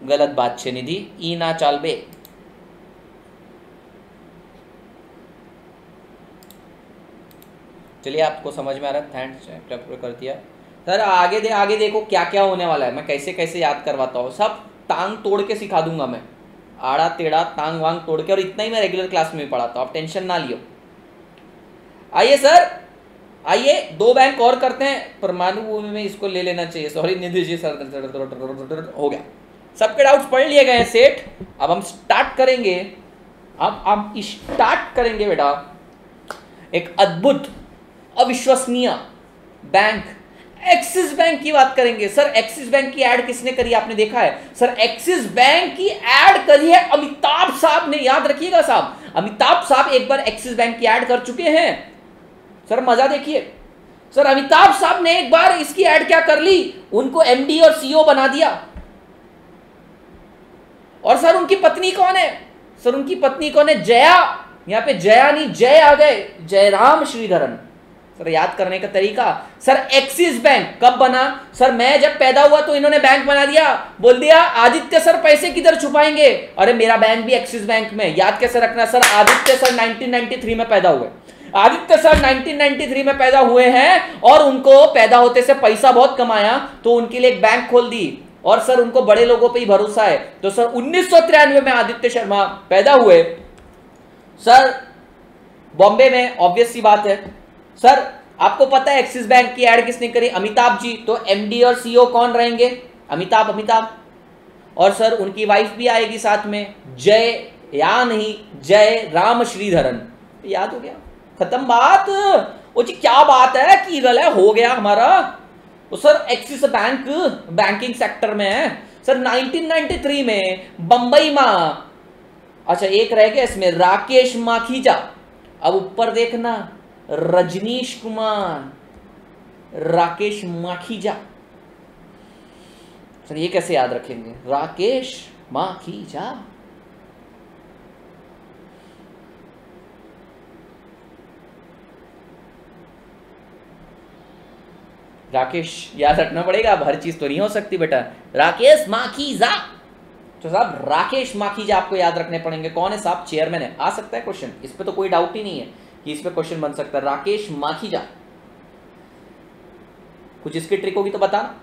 गलत बात छे निधि, ई ना चाल बे। चलिए आपको समझ में आ रहा है, थैंक्स कर दिया सर। आगे देखो क्या क्या होने वाला है, मैं कैसे कैसे याद करवाता हूँ, सब टांग तोड़ के सिखा दूंगा मैं, आड़ा टेढ़ा टांग वांग तोड़ के, और इतना ही मैं रेगुलर क्लास में भी पढ़ाता हूँ, आप टेंशन ना लियो। आइए सर, आइए 2 बैंक और करते हैं, परमाणु भूमि में इसको ले लेना चाहिए। सॉरी निधि जी सर, हो गया, सबके डाउट्स पढ़ लिए गए हैं सेठ। अब हम स्टार्ट करेंगे, अब हम स्टार्ट करेंगे बेटा एक अद्भुत अविश्वसनीय बैंक, एक्सिस बैंक की बात करेंगे। सर एक्सिस बैंक की ऐड किसने करी, आपने देखा है? सर एक्सिस बैंक की ऐड करी है अमिताभ साहब ने, याद रखिएगा साहब, अमिताभ साहब एक बार एक्सिस बैंक की ऐड कर चुके हैं। सर मजा देखिए, सर अमिताभ साहब ने एक बार इसकी ऐड क्या कर ली, उनको एमडी और सीईओ बना दिया। और सर उनकी पत्नी कौन है? सर उनकी पत्नी कौन है? जया, यहां पे जया नहीं जय आ गए, जयराम श्रीधरन। सर याद करने का तरीका, सर एक्सिस बैंक कब बना? सर मैं जब पैदा हुआ तो इन्होंने बैंक बना दिया, बोल दिया आदित्य सर पैसे किधर छुपाएंगे, अरे मेरा बैंक भी एक्सिस बैंक में। याद कैसे रखना? सर आदित्य सर 1993 में पैदा हुए, आदित्य सर 1993 में पैदा हुए हैं, और उनको पैदा होते से पैसा बहुत कमाया तो उनके लिए एक बैंक खोल दी, और सर उनको बड़े लोगों पे ही भरोसा है। तो सर 1993 में आदित्य शर्मा पैदा हुए, सर बॉम्बे में ऑब्वियस सी बात है। सर आपको पता है एक्सिस बैंक की एड किसने करी? अमिताभ जी। तो एमडी और सीईओ कौन रहेंगे? अमिताभ। और सर उनकी वाइफ भी आएगी साथ में, जय या नहीं जय राम श्रीधरन। याद हो गया, खत्म बात। वो जी क्या बात है कि गलत हो गया हमारा। तो sir axis bank banking sector में है सर। 1993 में बंबई में, अच्छा एक रह गया इसमें, राकेश माखीजा। अब ऊपर देखना, रजनीश कुमार, राकेश माखीजा। सर ये कैसे याद रखेंगे? राकेश माखीजा। राकेश याद रखना पड़ेगा, अब हर चीज तो नहीं हो सकती बेटा। राकेश माखीजा, तो साहब राकेश माखीजा आपको याद रखने पड़ेंगे। कौन है साहब? चेयरमैन है। आ सकता है क्वेश्चन, इस पे तो कोई डाउट ही नहीं है कि इस पे क्वेश्चन बन सकता है। राकेश माखीजा, कुछ इसकी ट्रिक होगी तो बताना।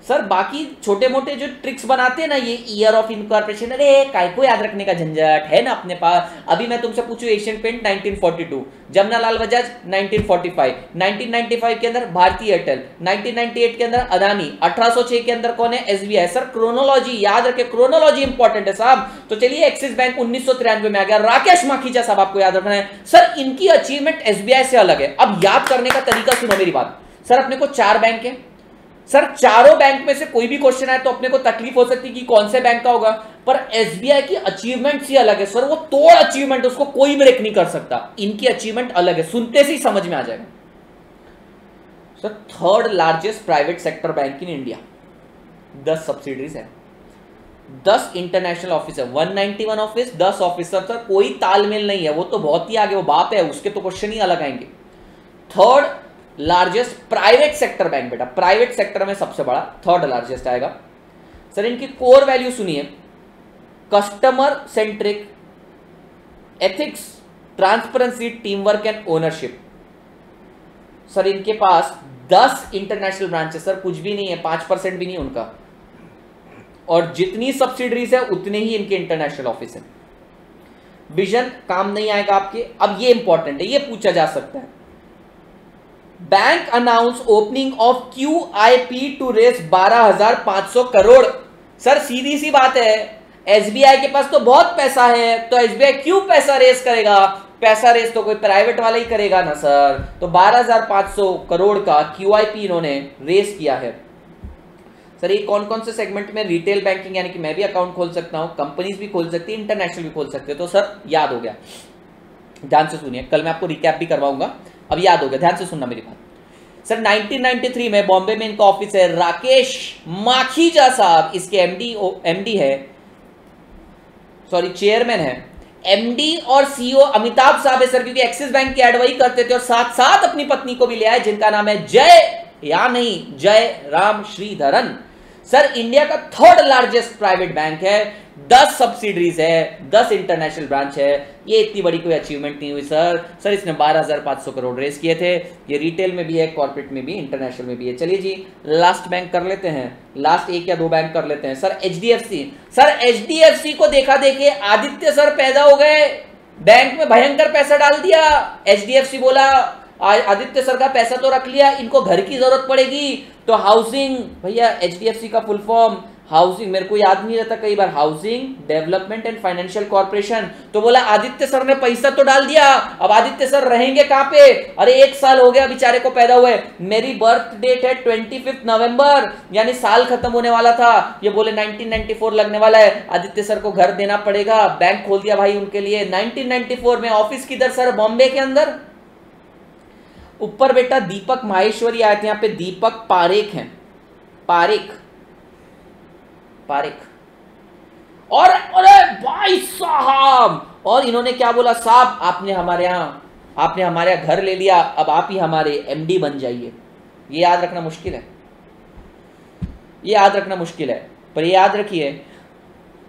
सर बाकी छोटे मोटे जो ट्रिक्स बनाते हैं ना, ये ईयर ऑफ इनकॉर्पोरेशन, अरे काय को याद रखने का झंझट है ना अपने पास। अभी मैं तुमसे पूछूं एशियन पेंट 1942, जमनालाल बजाज 1945, 1995 के अंदर भारतीय एयरटेल, 1998 के अंदर अदानी, 1806 के अंदर कौन है? एसबीआई। सर क्रोनोलॉजी याद रखे, क्रोनोलॉजी इंपॉर्टेंट है साहब। तो चलिए एक्सिस बैंक 1993 में आ गया। राकेश माखीजा साहब आपको याद रखना है। सर इनकी अचीवमेंट एसबीआई से अलग है। अब याद करने का तरीका सुनो मेरी बात। सर अपने को 4 बैंक है सर, चारों बैंक में से कोई भी क्वेश्चन आए तो अपने को तकलीफ हो सकती है कि कौन से बैंक का होगा, पर एसबीआई की अचीवमेंट ही अलग है सर। वो तोड़ अचीवमेंट, उसको कोई ब्रेक नहीं कर सकता। इनकी अचीवमेंट अलग है, सुनते से ही समझ में आ जाएगा। Sir 3rd largest private sector bank in India, 10 subsidiaries है, 10 इंटरनेशनल ऑफिस है, 191 ऑफिस, 10 ऑफिसर। सर कोई तालमेल नहीं है, वो तो बहुत ही आगे, वो बाप है, उसके तो क्वेश्चन ही अलग आएंगे। 3rd largest private sector bank बेटा, प्राइवेट सेक्टर में सबसे बड़ा 3rd लार्जेस्ट आएगा। सर इनकी कोर वैल्यू सुनिए, customer centric, ethics, transparency, team work and ownership. Sir इनके पास 10 इंटरनेशनल ब्रांचेस, सर कुछ भी नहीं है, 5% भी नहीं उनका, और जितनी सब्सिडरीज है उतने ही इनके इंटरनेशनल ऑफिस है। विजन काम नहीं आएगा आपके। अब ये इंपॉर्टेंट है, ये पूछा जा सकता है। Bank announce opening of QIP to raise 12,500 crore. Sir सीधी सी बात है, एसबीआई के पास तो बहुत पैसा है, तो एसबीआई क्यों पैसा रेस करेगा? पैसा रेस तो कोई प्राइवेट वाला ही करेगा ना सर। तो 12,500 करोड़ का QIP इन्होंने रेस किया है। सर ये कौन कौन से सेगमेंट में? रिटेल बैंकिंग, यानी कि मैं भी अकाउंट खोल सकता हूं, कंपनीज भी खोल सकती है, इंटरनेशनल भी खोल सकते हैं। तो सर याद हो गया, ध्यान से सुनिए, कल मैं आपको रिकैप भी करवाऊंगा, अब याद हो गया, ध्यान से सुनना मेरी बात। सर 1993 में बॉम्बे में इनका ऑफिस है। राकेश माखीजा साहब इसके एमडी है, सॉरी चेयरमैन है। एमडी और सीईओ अमिताभ साहब है सर, क्योंकि एक्सिस बैंक की एड वही करते थे, और साथ साथ अपनी पत्नी को भी ले आए, जिनका नाम है जय या नहीं जय राम श्रीधरन। सर इंडिया का 3rd लार्जेस्ट प्राइवेट बैंक है, 10 सब्सिडरीज है, 10 इंटरनेशनल ब्रांच है। ये इतनी बड़ी कोई अचीवमेंट नहीं हुई सर। सर इसने 12,500 करोड़ रेस किए थे। ये रिटेल में भी है, कॉर्पोरेट में भी, इंटरनेशनल में भी है। चलिए जी लास्ट बैंक कर लेते हैं, लास्ट 1 या 2 बैंक कर लेते हैं। सर एचडीएफसी, सर एचडीएफसी को देखा देखे आदित्य सर पैदा हो गए, बैंक में भयंकर पैसा डाल दिया। एचडीएफसी बोला आदित्य सर का पैसा तो रख लिया, इनको घर की जरूरत पड़ेगी, तो हाउसिंग, भैया एचडीएफसी का फुल फॉर्म हाउसिंग, मेरे को याद नहीं रहता कई बार, housing development and financial corporation. तो बोला आदित्य सर ने पैसा तो डाल दिया, अब आदित्य सर रहेंगे कहां पे? अरे 1 साल हो गया बेचारे को पैदा हुए। मेरी बर्थ डेट है 25 नवंबर, यानी साल खत्म होने वाला था। ये बोले 1994 लगने वाला है, आदित्य सर को घर देना पड़ेगा, बैंक खोल दिया भाई उनके लिए 1994 में। ऑफिस किधर सर? बॉम्बे के अंदर। ऊपर बेटा दीपक माहेश्वरी आए थे, यहाँ पे दीपक पारेख हैं, पारेख और अरे भाई साहब, और इन्होंने क्या बोला? साहब आपने हमारे यहाँ घर ले लिया, अब आप ही हमारे एमडी बन जाइए। ये याद रखना मुश्किल है, ये याद रखना मुश्किल है, पर ये याद रखिए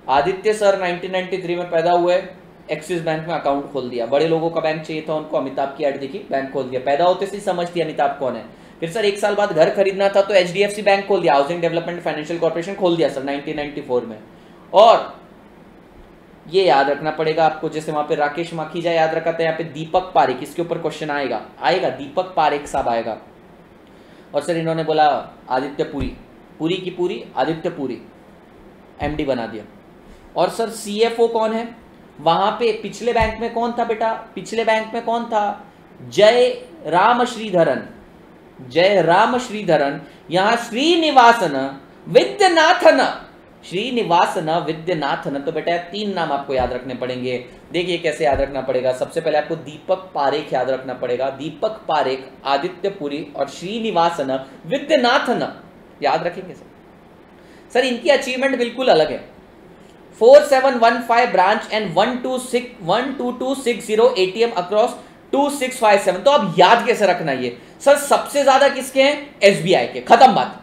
आदित्य सर 1993 में पैदा हुए, एक्सिस बैंक में अकाउंट खोल दिया। बड़े लोगों का बैंक चाहिए था उनको, अमिताभ की ऐड देखी, बैंक खोल दिया। पैदा होते से समझ दिया अमिताभ कौन है। फिर सर 1 साल बाद घर खरीदना था तो एचडीएफसी बैंक खोल दिया, हाउसिंग डेवलपमेंट फाइनेंशियल कॉर्पोरेशन खोल दिया सर 1994 में। और ये याद रखना पड़ेगा आपको। जैसे वहां पे राकेश माखीजा याद रखा था, यहाँ पे दीपक पारेख, इसके ऊपर क्वेश्चन आएगा दीपक पारेख साहब आएगा। और सर इन्होंने बोला आदित्य पुरी, पुरी की पूरी आदित्य पुरी एमडी बना दिया। और सर सीएफओ कौन है वहां पे? पिछले बैंक में कौन था बेटा? पिछले बैंक में कौन था? जय राम श्रीधरन, जय राम श्रीधरन। यहां श्रीनिवासन विद्यनाथन, श्रीनिवासन विद्यनाथन। तो बेटा 3 नाम आपको याद रखने पड़ेंगे। देखिए कैसे याद रखना पड़ेगा। सबसे पहले आपको दीपक पारेख याद रखना पड़ेगा, दीपक पारेख, आदित्य पुरी और श्रीनिवासन विद्यनाथन याद रखेंगे सर इनकी अचीवमेंट बिल्कुल अलग है। 4715 ब्रांच एंड 12260 एटीएम अक्रॉस 2657। तो अब याद कैसे रखना ये? सर सबसे ज्यादा किसके हैं? एसबीआई के, खत्म बात।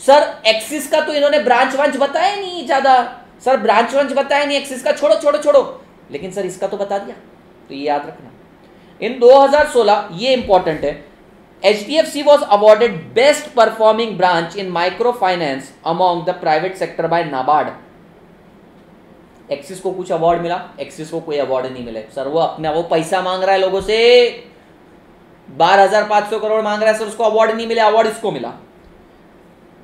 सर एक्सिस का तो इन्होंने ब्रांच वांच बताया नहीं ज्यादा, सर ब्रांच वांच बताया नहीं एक्सिस का, छोड़ो छोड़ो छोड़ो, लेकिन सर इसका तो बता दिया, तो ये याद रखना। इन 2016 ये इंपॉर्टेंट है, HDFC was awarded best performing branch in microfinance among the private sector by NABARD। Axis को कुछ अवार्ड मिला? एक्सिस को कोई अवार्ड नहीं मिला सर, वो अपना वो पैसा मांग रहा है लोगों से, 12,500 करोड़ मांग रहा है सर, उसको अवार्ड नहीं मिला, अवार्ड इसको मिला।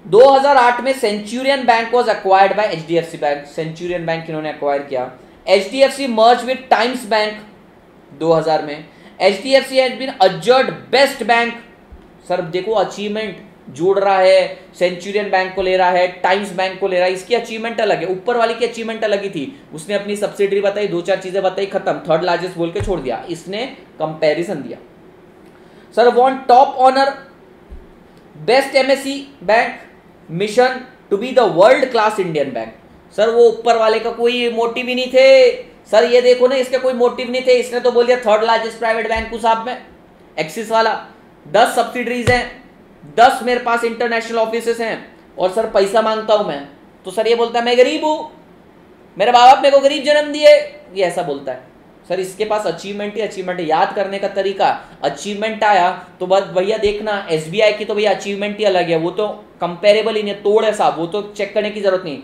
2008 में Centurion bank was acquired by HDFC bank, Centurion bank इन्होंने एक्वायर किया। HDFC merge with Times bank 2000 में। HDFC हैज बीन अजर्ड बेस्ट बैंक। सर देखो अचीवमेंट जोड़ रहा है, सेंचुरियन बैंक को ले रहा है, टाइम्स बैंक को ले रहा है, इसकी अचीवमेंट अलग है, ऊपर वाली की अचीवमेंट अलग ही थी। उसने अपनी सब्सिडरी बताई, 2-4 चीजें बताई, खत्म, थर्ड लार्जेस्ट बोल के छोड़ दिया, इसने कंपैरिजन दिया। Sir want top honour best MSE bank mission to be the world class Indian bank. Sir वो ऊपर वाले का कोई मोटिव ही नहीं थे सर, ये देखो ना, इसके कोई मोटिव नहीं थे, इसने तो बोल दिया थर्ड लार्जेस्ट प्राइवेट बैंक उस आप में, एक्सिस वाला। 10 सब्सिडरीज हैं, 10 मेरे पास इंटरनेशनल ऑफिसेस हैं, और सर पैसा मांगता हूं मैं, तो सर ये बोलता है मैं गरीब हूं, मेरे बाप मेरे को गरीब जन्म दिए, ये ऐसा बोलता है। सर इसके पास अचीवमेंट ही अचीवमेंट है, याद करने का तरीका, अचीवमेंट आया तो बस भैया देखना, SBI की तो भैया अचीवमेंट ही अलग है, वो तो कंपेरेबल ही नहीं, तोड़ है साहब, वो तो चेक करने की जरूरत नहीं।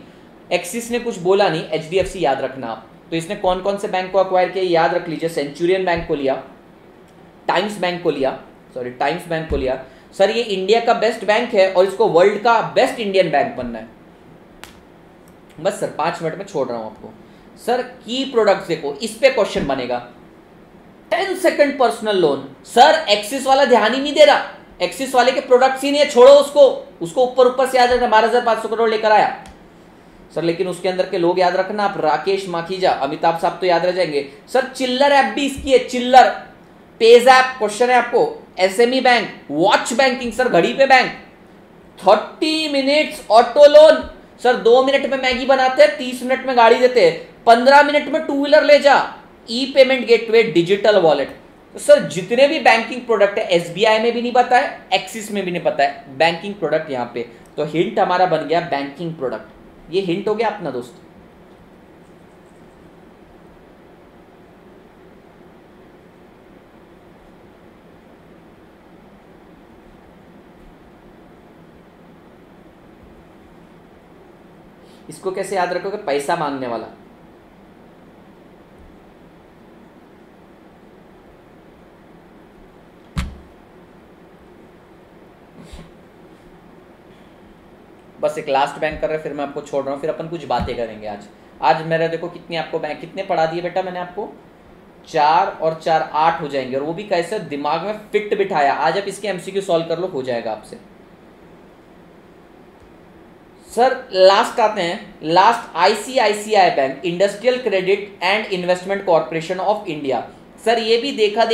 एक्सिस ने कुछ बोला नहीं, HDFC याद रखना आप। तो इसने कौन कौन से बैंक को अक्वायर किया याद रख लीजिए, सेंचुरियन बैंक को लिया, टाइम्स बैंक को लिया, सॉरी टाइम्स बैंक को लिया। सर ये इंडिया का बेस्ट बैंक है और इसको वर्ल्ड का बेस्ट इंडियन बैंक बनना है। बस सर 5 मिनट में छोड़ रहा हूं आपको। सर की प्रोडक्ट्स देखो, इस पे क्वेश्चन बनेगा। 10 second personal loan, sir axis वाला ध्यान ही नहीं दे रहा, एक्सिस वाले के प्रोडक्ट्स ही नहीं है, छोड़ो उसको ऊपर से याद रखना, 12,500 करोड़ लेकर आया सर, लेकिन उसके अंदर के लोग याद रखना आप, राकेश माखीजा, अमिताभ साहब तो याद रह जाएंगे। सर चिल्लर ऐप भी इसकी है, चिल्लर, पेज ऐप क्वेश्चन है आपको, SME bank, watch banking sir घड़ी पे bank, 30 minutes auto loan, sir 2 minute में मैगी बनाते हैं, 30 मिनट में गाड़ी देते हैं, 15 मिनट में 2 व्हीलर ले जा, ई पेमेंट गेटवे, डिजिटल वॉलेट। तो सर जितने भी बैंकिंग प्रोडक्ट है, SBI में भी नहीं पता है, एक्सिस में भी नहीं पता है बैंकिंग प्रोडक्ट यहाँ पे, तो हिंट हमारा बन गया बैंकिंग प्रोडक्ट। ये हिंट हो गया अपना दोस्त। इसको कैसे याद रखोगे? पैसा मांगने वाला। बस एक लास्ट बैंक कर रहे, फिर मैं आपको छोड़ रहा हूँ, फिर अपन कुछ बातें करेंगे आज मेरा देखो कितने आपको बैंक कितने पढ़ा दिए बेटा मैंने आपको, 4 और 4 8 हो जाएंगे, और वो भी कैसे दिमाग में फिट बिठाया। आज आप इसके MCQ सॉल्व कर लो, हो जाएगा आपसे। सर लास्ट आते हैं, last ICICI bank, industrial credit and investment corporation of India. Sir ये भी देखा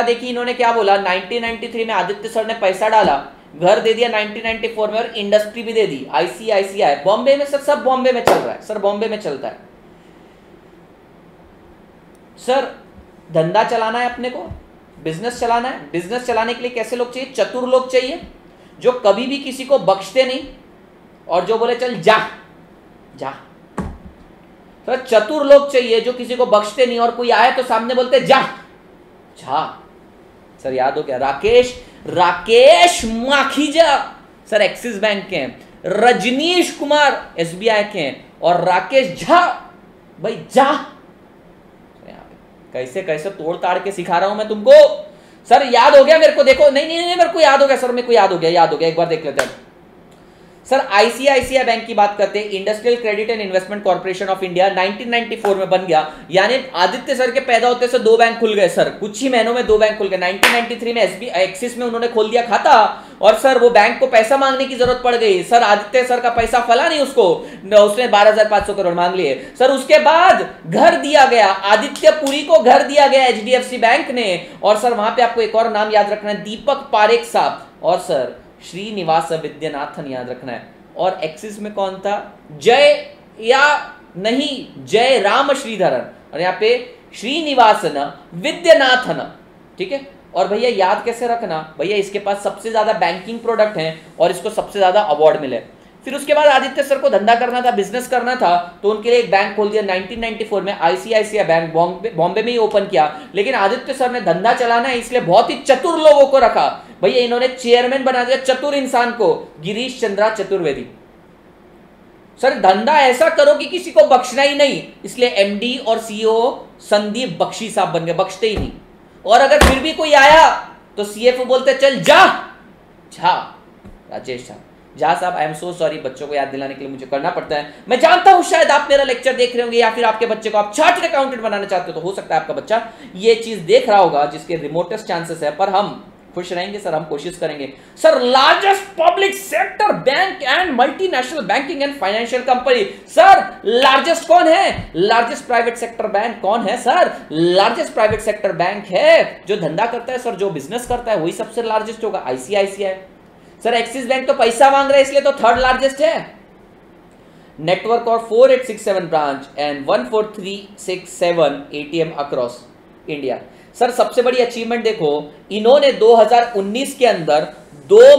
देखी इन्होंने क्या बोला, 1993 में आदित्य सर ने पैसा डाला, घर दे दिया 1994 में, और इंडस्ट्री भी दे दी। ICICI बॉम्बे में, सर सब बॉम्बे में चल रहा है, सर बॉम्बे में चलता है। सर धंधा चलाना है अपने को, बिजनेस चलाना है, बिजनेस चलाने के लिए कैसे लोग चाहिए? चतुर लोग चाहिए, जो कभी भी किसी को बख्शते नहीं और जो बोले चल जा जा। तो चतुर लोग चाहिए जो किसी को बख्शते नहीं, और कोई आए तो सामने बोलते जा जा। सर याद हो गया, Rakesh Makhija sir axis bank के हैं, रजनीश कुमार SBI के हैं, और राकेश झा भाई जा। कैसे कैसे तोड़ ताड़ के सिखा रहा हूं मैं तुमको। सर याद हो गया मेरे को, देखो नहीं नहीं नहीं मेरे को याद हो गया सर, मेरे को याद हो गया एक बार देख लेते हैं सर। आईसीआईसीआई बैंक की बात करते हैं, industrial credit and investment corporation of India 1994 में बन गया। यानी आदित्य सर के पैदा होते से 2 बैंक खुल गए सर, कुछ ही महीनों में 2 बैंक खुल गए। 1993 में एसबीआई एक्सिस में उन्होंने खोल दिया खाता, और सर वो बैंक को पैसा मांगने की जरूरत पड़ गई सर। आदित्य सर का पैसा फला नहीं उसको, उसने 12,500 करोड़ मांग लिए सर। उसके बाद घर दिया गया, आदित्य पुरी को घर दिया गया एचडीएफसी बैंक ने। और सर वहां पे आपको एक और नाम याद रखना है, दीपक पारेख साहब, और सर श्रीनिवास विद्यानाथन याद रखना है। और एक्सिस में कौन था, जय या नहीं जय राम श्रीधरन, और यहाँ पे श्रीनिवासन विद्यानाथन, ठीक है। और भैया याद कैसे रखना, भैया इसके पास सबसे ज्यादा बैंकिंग प्रोडक्ट हैं और इसको सबसे ज्यादा अवार्ड मिले। फिर उसके बाद आदित्य सर को धंधा करना था, बिजनेस करना था, तो उनके लिए एक बैंक खोल दिया 1994 में, आईसीआईसीआई बैंक बॉम्बे में ही ओपन किया। लेकिन आदित्य सर ने धंधा चलाना है इसलिए बहुत ही चतुर लोगों को रखा। भैया इन्होंने चेयरमैन बना दिया चतुर इंसान को, गिरीश चंद्रा चतुर्वेदी। सर धंधा ऐसा करो कि किसी को बख्शना ही नहीं, इसलिए एमडी और सीईओ संदीप बख्शी साहब बन गए, बख्शते ही नहीं। और अगर फिर भी कोई आया तो सीएफओ बोलते चल जा झा, राजेश झा, झा साहब आई एम सो सॉरी, बच्चों को याद दिलाने के लिए मुझे करना पड़ता है। मैं जानता हूं शायद आप मेरा लेक्चर देख रहे होंगे या फिर आपके बच्चे को आप चार्टर्ड अकाउंटेंट बनाना चाहते हो, तो हो सकता है आपका बच्चा ये चीज देख रहा होगा जिसके रिमोटेस्ट चांसेस है, पर हम खुश रहेंगे सर, हम कोशिश करेंगे sir. Largest public sector bank and multinational banking and financial company, sir largest कौन है, लार्जेस्ट प्राइवेट सेक्टर बैंक कौन है sir, largest private sector bank है जो धंधा करता है सर, जो बिजनेस करता है वही सबसे लार्जेस्ट होगा, आईसीआईसीआई। सर एक्सिस बैंक तो पैसा मांग रहा है इसलिए तो 3rd लार्जेस्ट है। नेटवर्क और 4867 branch and 14367 ATM across India. Sir सबसे बड़ी अचीवमेंट देखो, इन्होंने 2019 के अंदर 2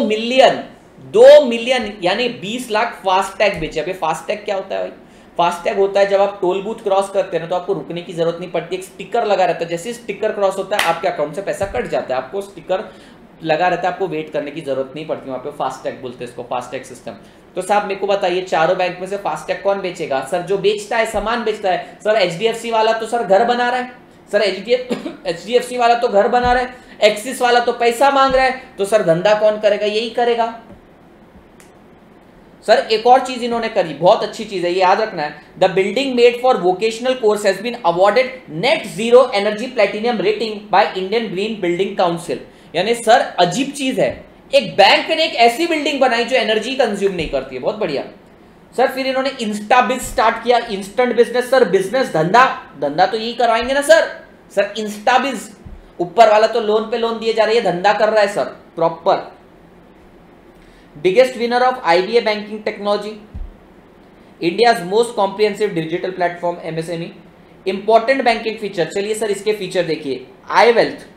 मिलियन यानी 20 लाख फास्टैग बेचे। अभी फास्टैग क्या होता है भाई, फास्टैग होता है जब आप टोल बूथ क्रॉस करते हैं ना तो आपको रुकने की जरूरत नहीं पड़ती, एक स्टिकर लगा रहता है, जैसे स्टिकर क्रॉस होता है आपके अकाउंट से पैसा कट जाता है, आपको स्टिकर लगा रहता है, आपको वेट करने की जरूरत नहीं पड़ती, वहां पे फास्टैग बोलते हैं इसको, फास्टैग सिस्टम। तो साहब मेरे को बताइए चारों बैंक में से फास्टैग कौन बेचेगा सर, जो बेचता है सामान बेचता है। सर एचडीएफसी वाला तो सर घर बना रहा है, सर एचडीएफसी वाला तो घर बना रहा है, एक्सिस वाला तो पैसा मांग रहा है, तो सर धंधा कौन करेगा, यही करेगा। सर एक और चीज इन्होंने करी, बहुत अच्छी चीज है, ये याद रखना है। The building made for vocational course has been awarded net zero energy platinum rating by Indian green building council. यानी सर अजीब चीज है, एक बैंक ने एक ऐसी बिल्डिंग बनाई जो एनर्जी कंज्यूम नहीं करती है, बहुत बढ़िया। सर फिर इन्होंने इंस्टाबिज स्टार्ट किया, इंस्टेंट बिजनेस। सर बिजनेस धंधा तो यही करवाएंगे ना सर। सर इंस्टाबिज, ऊपर वाला तो लोन पे लोन दिए जा रही है, धंधा कर रहा है sir proper. Biggest winner of IBA banking technology, India's most comprehensive digital platform MSME. Important banking feature, चलिए सर इसके फीचर देखिए। I wealth,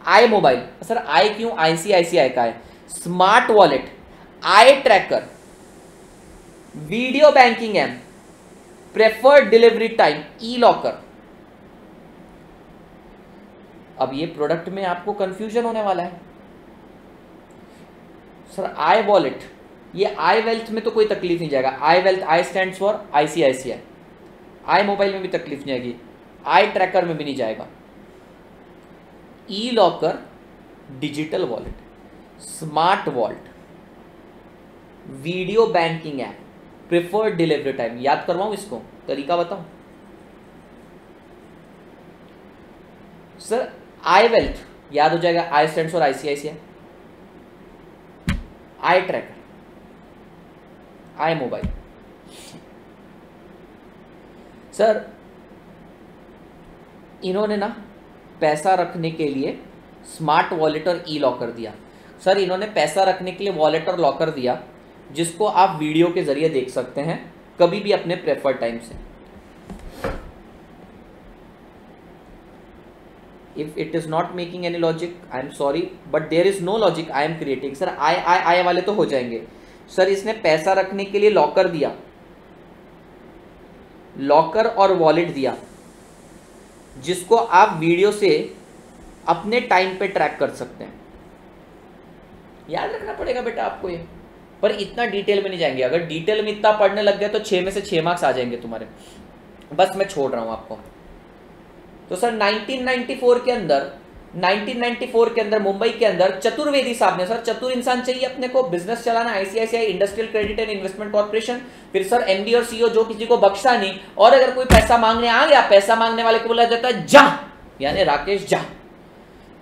I mobile, sir I क्यों, आईसीआईसीआई का है। Smart wallet, I tracker, video banking app, preferred delivery time, e locker. अब ये product में आपको कंफ्यूजन होने वाला है। सर आई वॉलेट, ये आई वेल्थ में तो कोई तकलीफ नहीं जाएगा, I wealth, I stands for ICICI. I mobile में भी तकलीफ नहीं आएगी, आई ट्रैकर में भी नहीं जाएगा। E locker, digital wallet, smart vault, video banking app, preferred delivery time. याद करवाऊं इसको, तरीका बताऊं सर। आई वेल्थ याद हो जाएगा, आई stands for ICICI. Eye tracker, I mobile. Sir इन्होंने ना पैसा रखने के लिए स्मार्ट वॉलेट और ई लॉकर दिया। सर इन्होंने पैसा रखने के लिए वॉलेट और लॉकर दिया जिसको आप वीडियो के जरिए देख सकते हैं कभी भी अपने प्रेफर्ड टाइम से। If it is not making any logic, I am sorry, but there is no logic I am creating. Sir I वाले तो हो जाएंगे। सर इसने पैसा रखने के लिए लॉकर दिया, लॉकर और वॉलेट दिया जिसको आप वीडियो से अपने टाइम पे ट्रैक कर सकते हैं। याद रखना पड़ेगा बेटा आपको ये, पर इतना डिटेल में नहीं जाएंगे। अगर डिटेल में इतना पढ़ने लग गए तो 6 में से 6 मार्क्स आ जाएंगे तुम्हारे। बस मैं छोड़ रहा हूं आपको। तो सर 1994 के अंदर मुंबई के अंदर चतुर्वेदी साहब ने, सर चतुर इंसान चाहिए अपने को, बिजनेस चलाना, ICICI industrial credit and investment corporation, फिर सर एमडी और सीईओ जो किसी को बख्शा नहीं, और अगर कोई पैसा मांगने आ गया, पैसा मांगने वाले को बोला जाता है जा, यानी राकेश जा।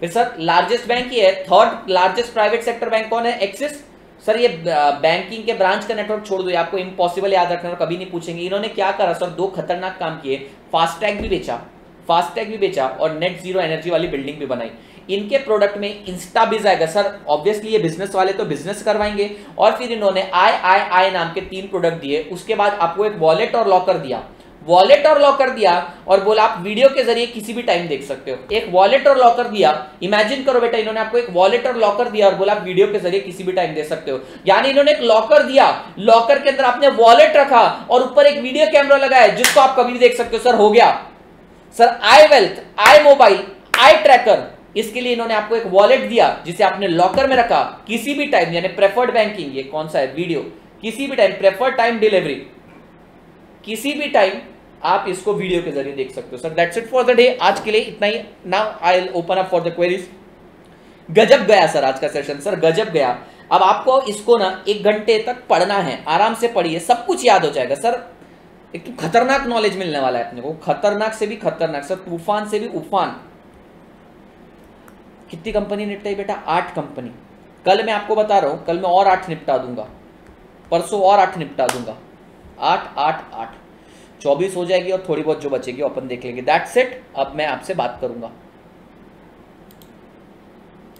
फिर सर लार्जेस्ट बैंक ये है, third largest private sector bank कौन है? एक्सिस। सर ये बैंकिंग के ब्रांच का नेटवर्क छोड़ दो, ये आपको इम्पॉसिबल याद रखना और कभी नहीं पूछेंगे। इन्होंने क्या करा सर, दो खतरनाक काम किए, फास्टैग भी बेचा और नेट जीरो एनर्जी वाली बिल्डिंग भी बनाई। इनके प्रोडक्ट में इंस्टाबिज आएगा सर, ऑब्वियसली ये बिजनेस वाले तो बिजनेस करवाएंगे। और फिर इन्होंने आई नाम के 3 प्रोडक्ट दिए, उसके बाद आपको एक वॉलेट और लॉकर दिया, और बोला आप वीडियो के जरिए किसी भी टाइम देख सकते हो। एक वॉलेट और लॉकर दिया, इमेजिन करो बेटा, इन्होंने आपको एक वॉलेट और लॉकर दिया और बोला आप वीडियो के जरिए किसी भी टाइम देख सकते हो। यानी इन्होंने एक लॉकर दिया, लॉकर के अंदर आपने वॉलेट रखा और ऊपर एक वीडियो कैमरा लगाया जिसको आप कभी भी देख सकते हो। सर हो गया sir I wealth, I mobile, eye tracker. इसके लिए इन्होंने आपको एक वॉलेट दिया जिसे आपने लॉकर में रखा, किसी भी टाइम, यानी प्रेफर्ड बैंकिंग, ये कौन सा है वीडियो, किसी भी टाइम, प्रेफर्ड टाइम डिलीवरी, किसी भी टाइम आप इसको वीडियो के जरिए देख सकते हो। Sir that's it for the day, आज के लिए इतना ही। Now I will open up for the queries. गजब गया सर आज का सेशन, सर गजब गया। अब आपको इसको ना 1 घंटे तक पढ़ना है, आराम से पढ़िए, सब कुछ याद हो जाएगा सर। एक तो खतरनाक नॉलेज मिलने वाला है अपने को, खतरनाक से भी खतरनाक सर, तूफान से भी उफान। कितनी कंपनी निपटाई बेटा? 8 कंपनी। कल मैं आपको बता रहा हूं, कल मैं और 8 निपटा दूंगा, परसों और 8 निपटा दूंगा। 8 8 8 24 हो जाएगी, और थोड़ी बहुत जो बचेगी अपन देख लेंगे। That's it. अब मैं आपसे बात करूंगा।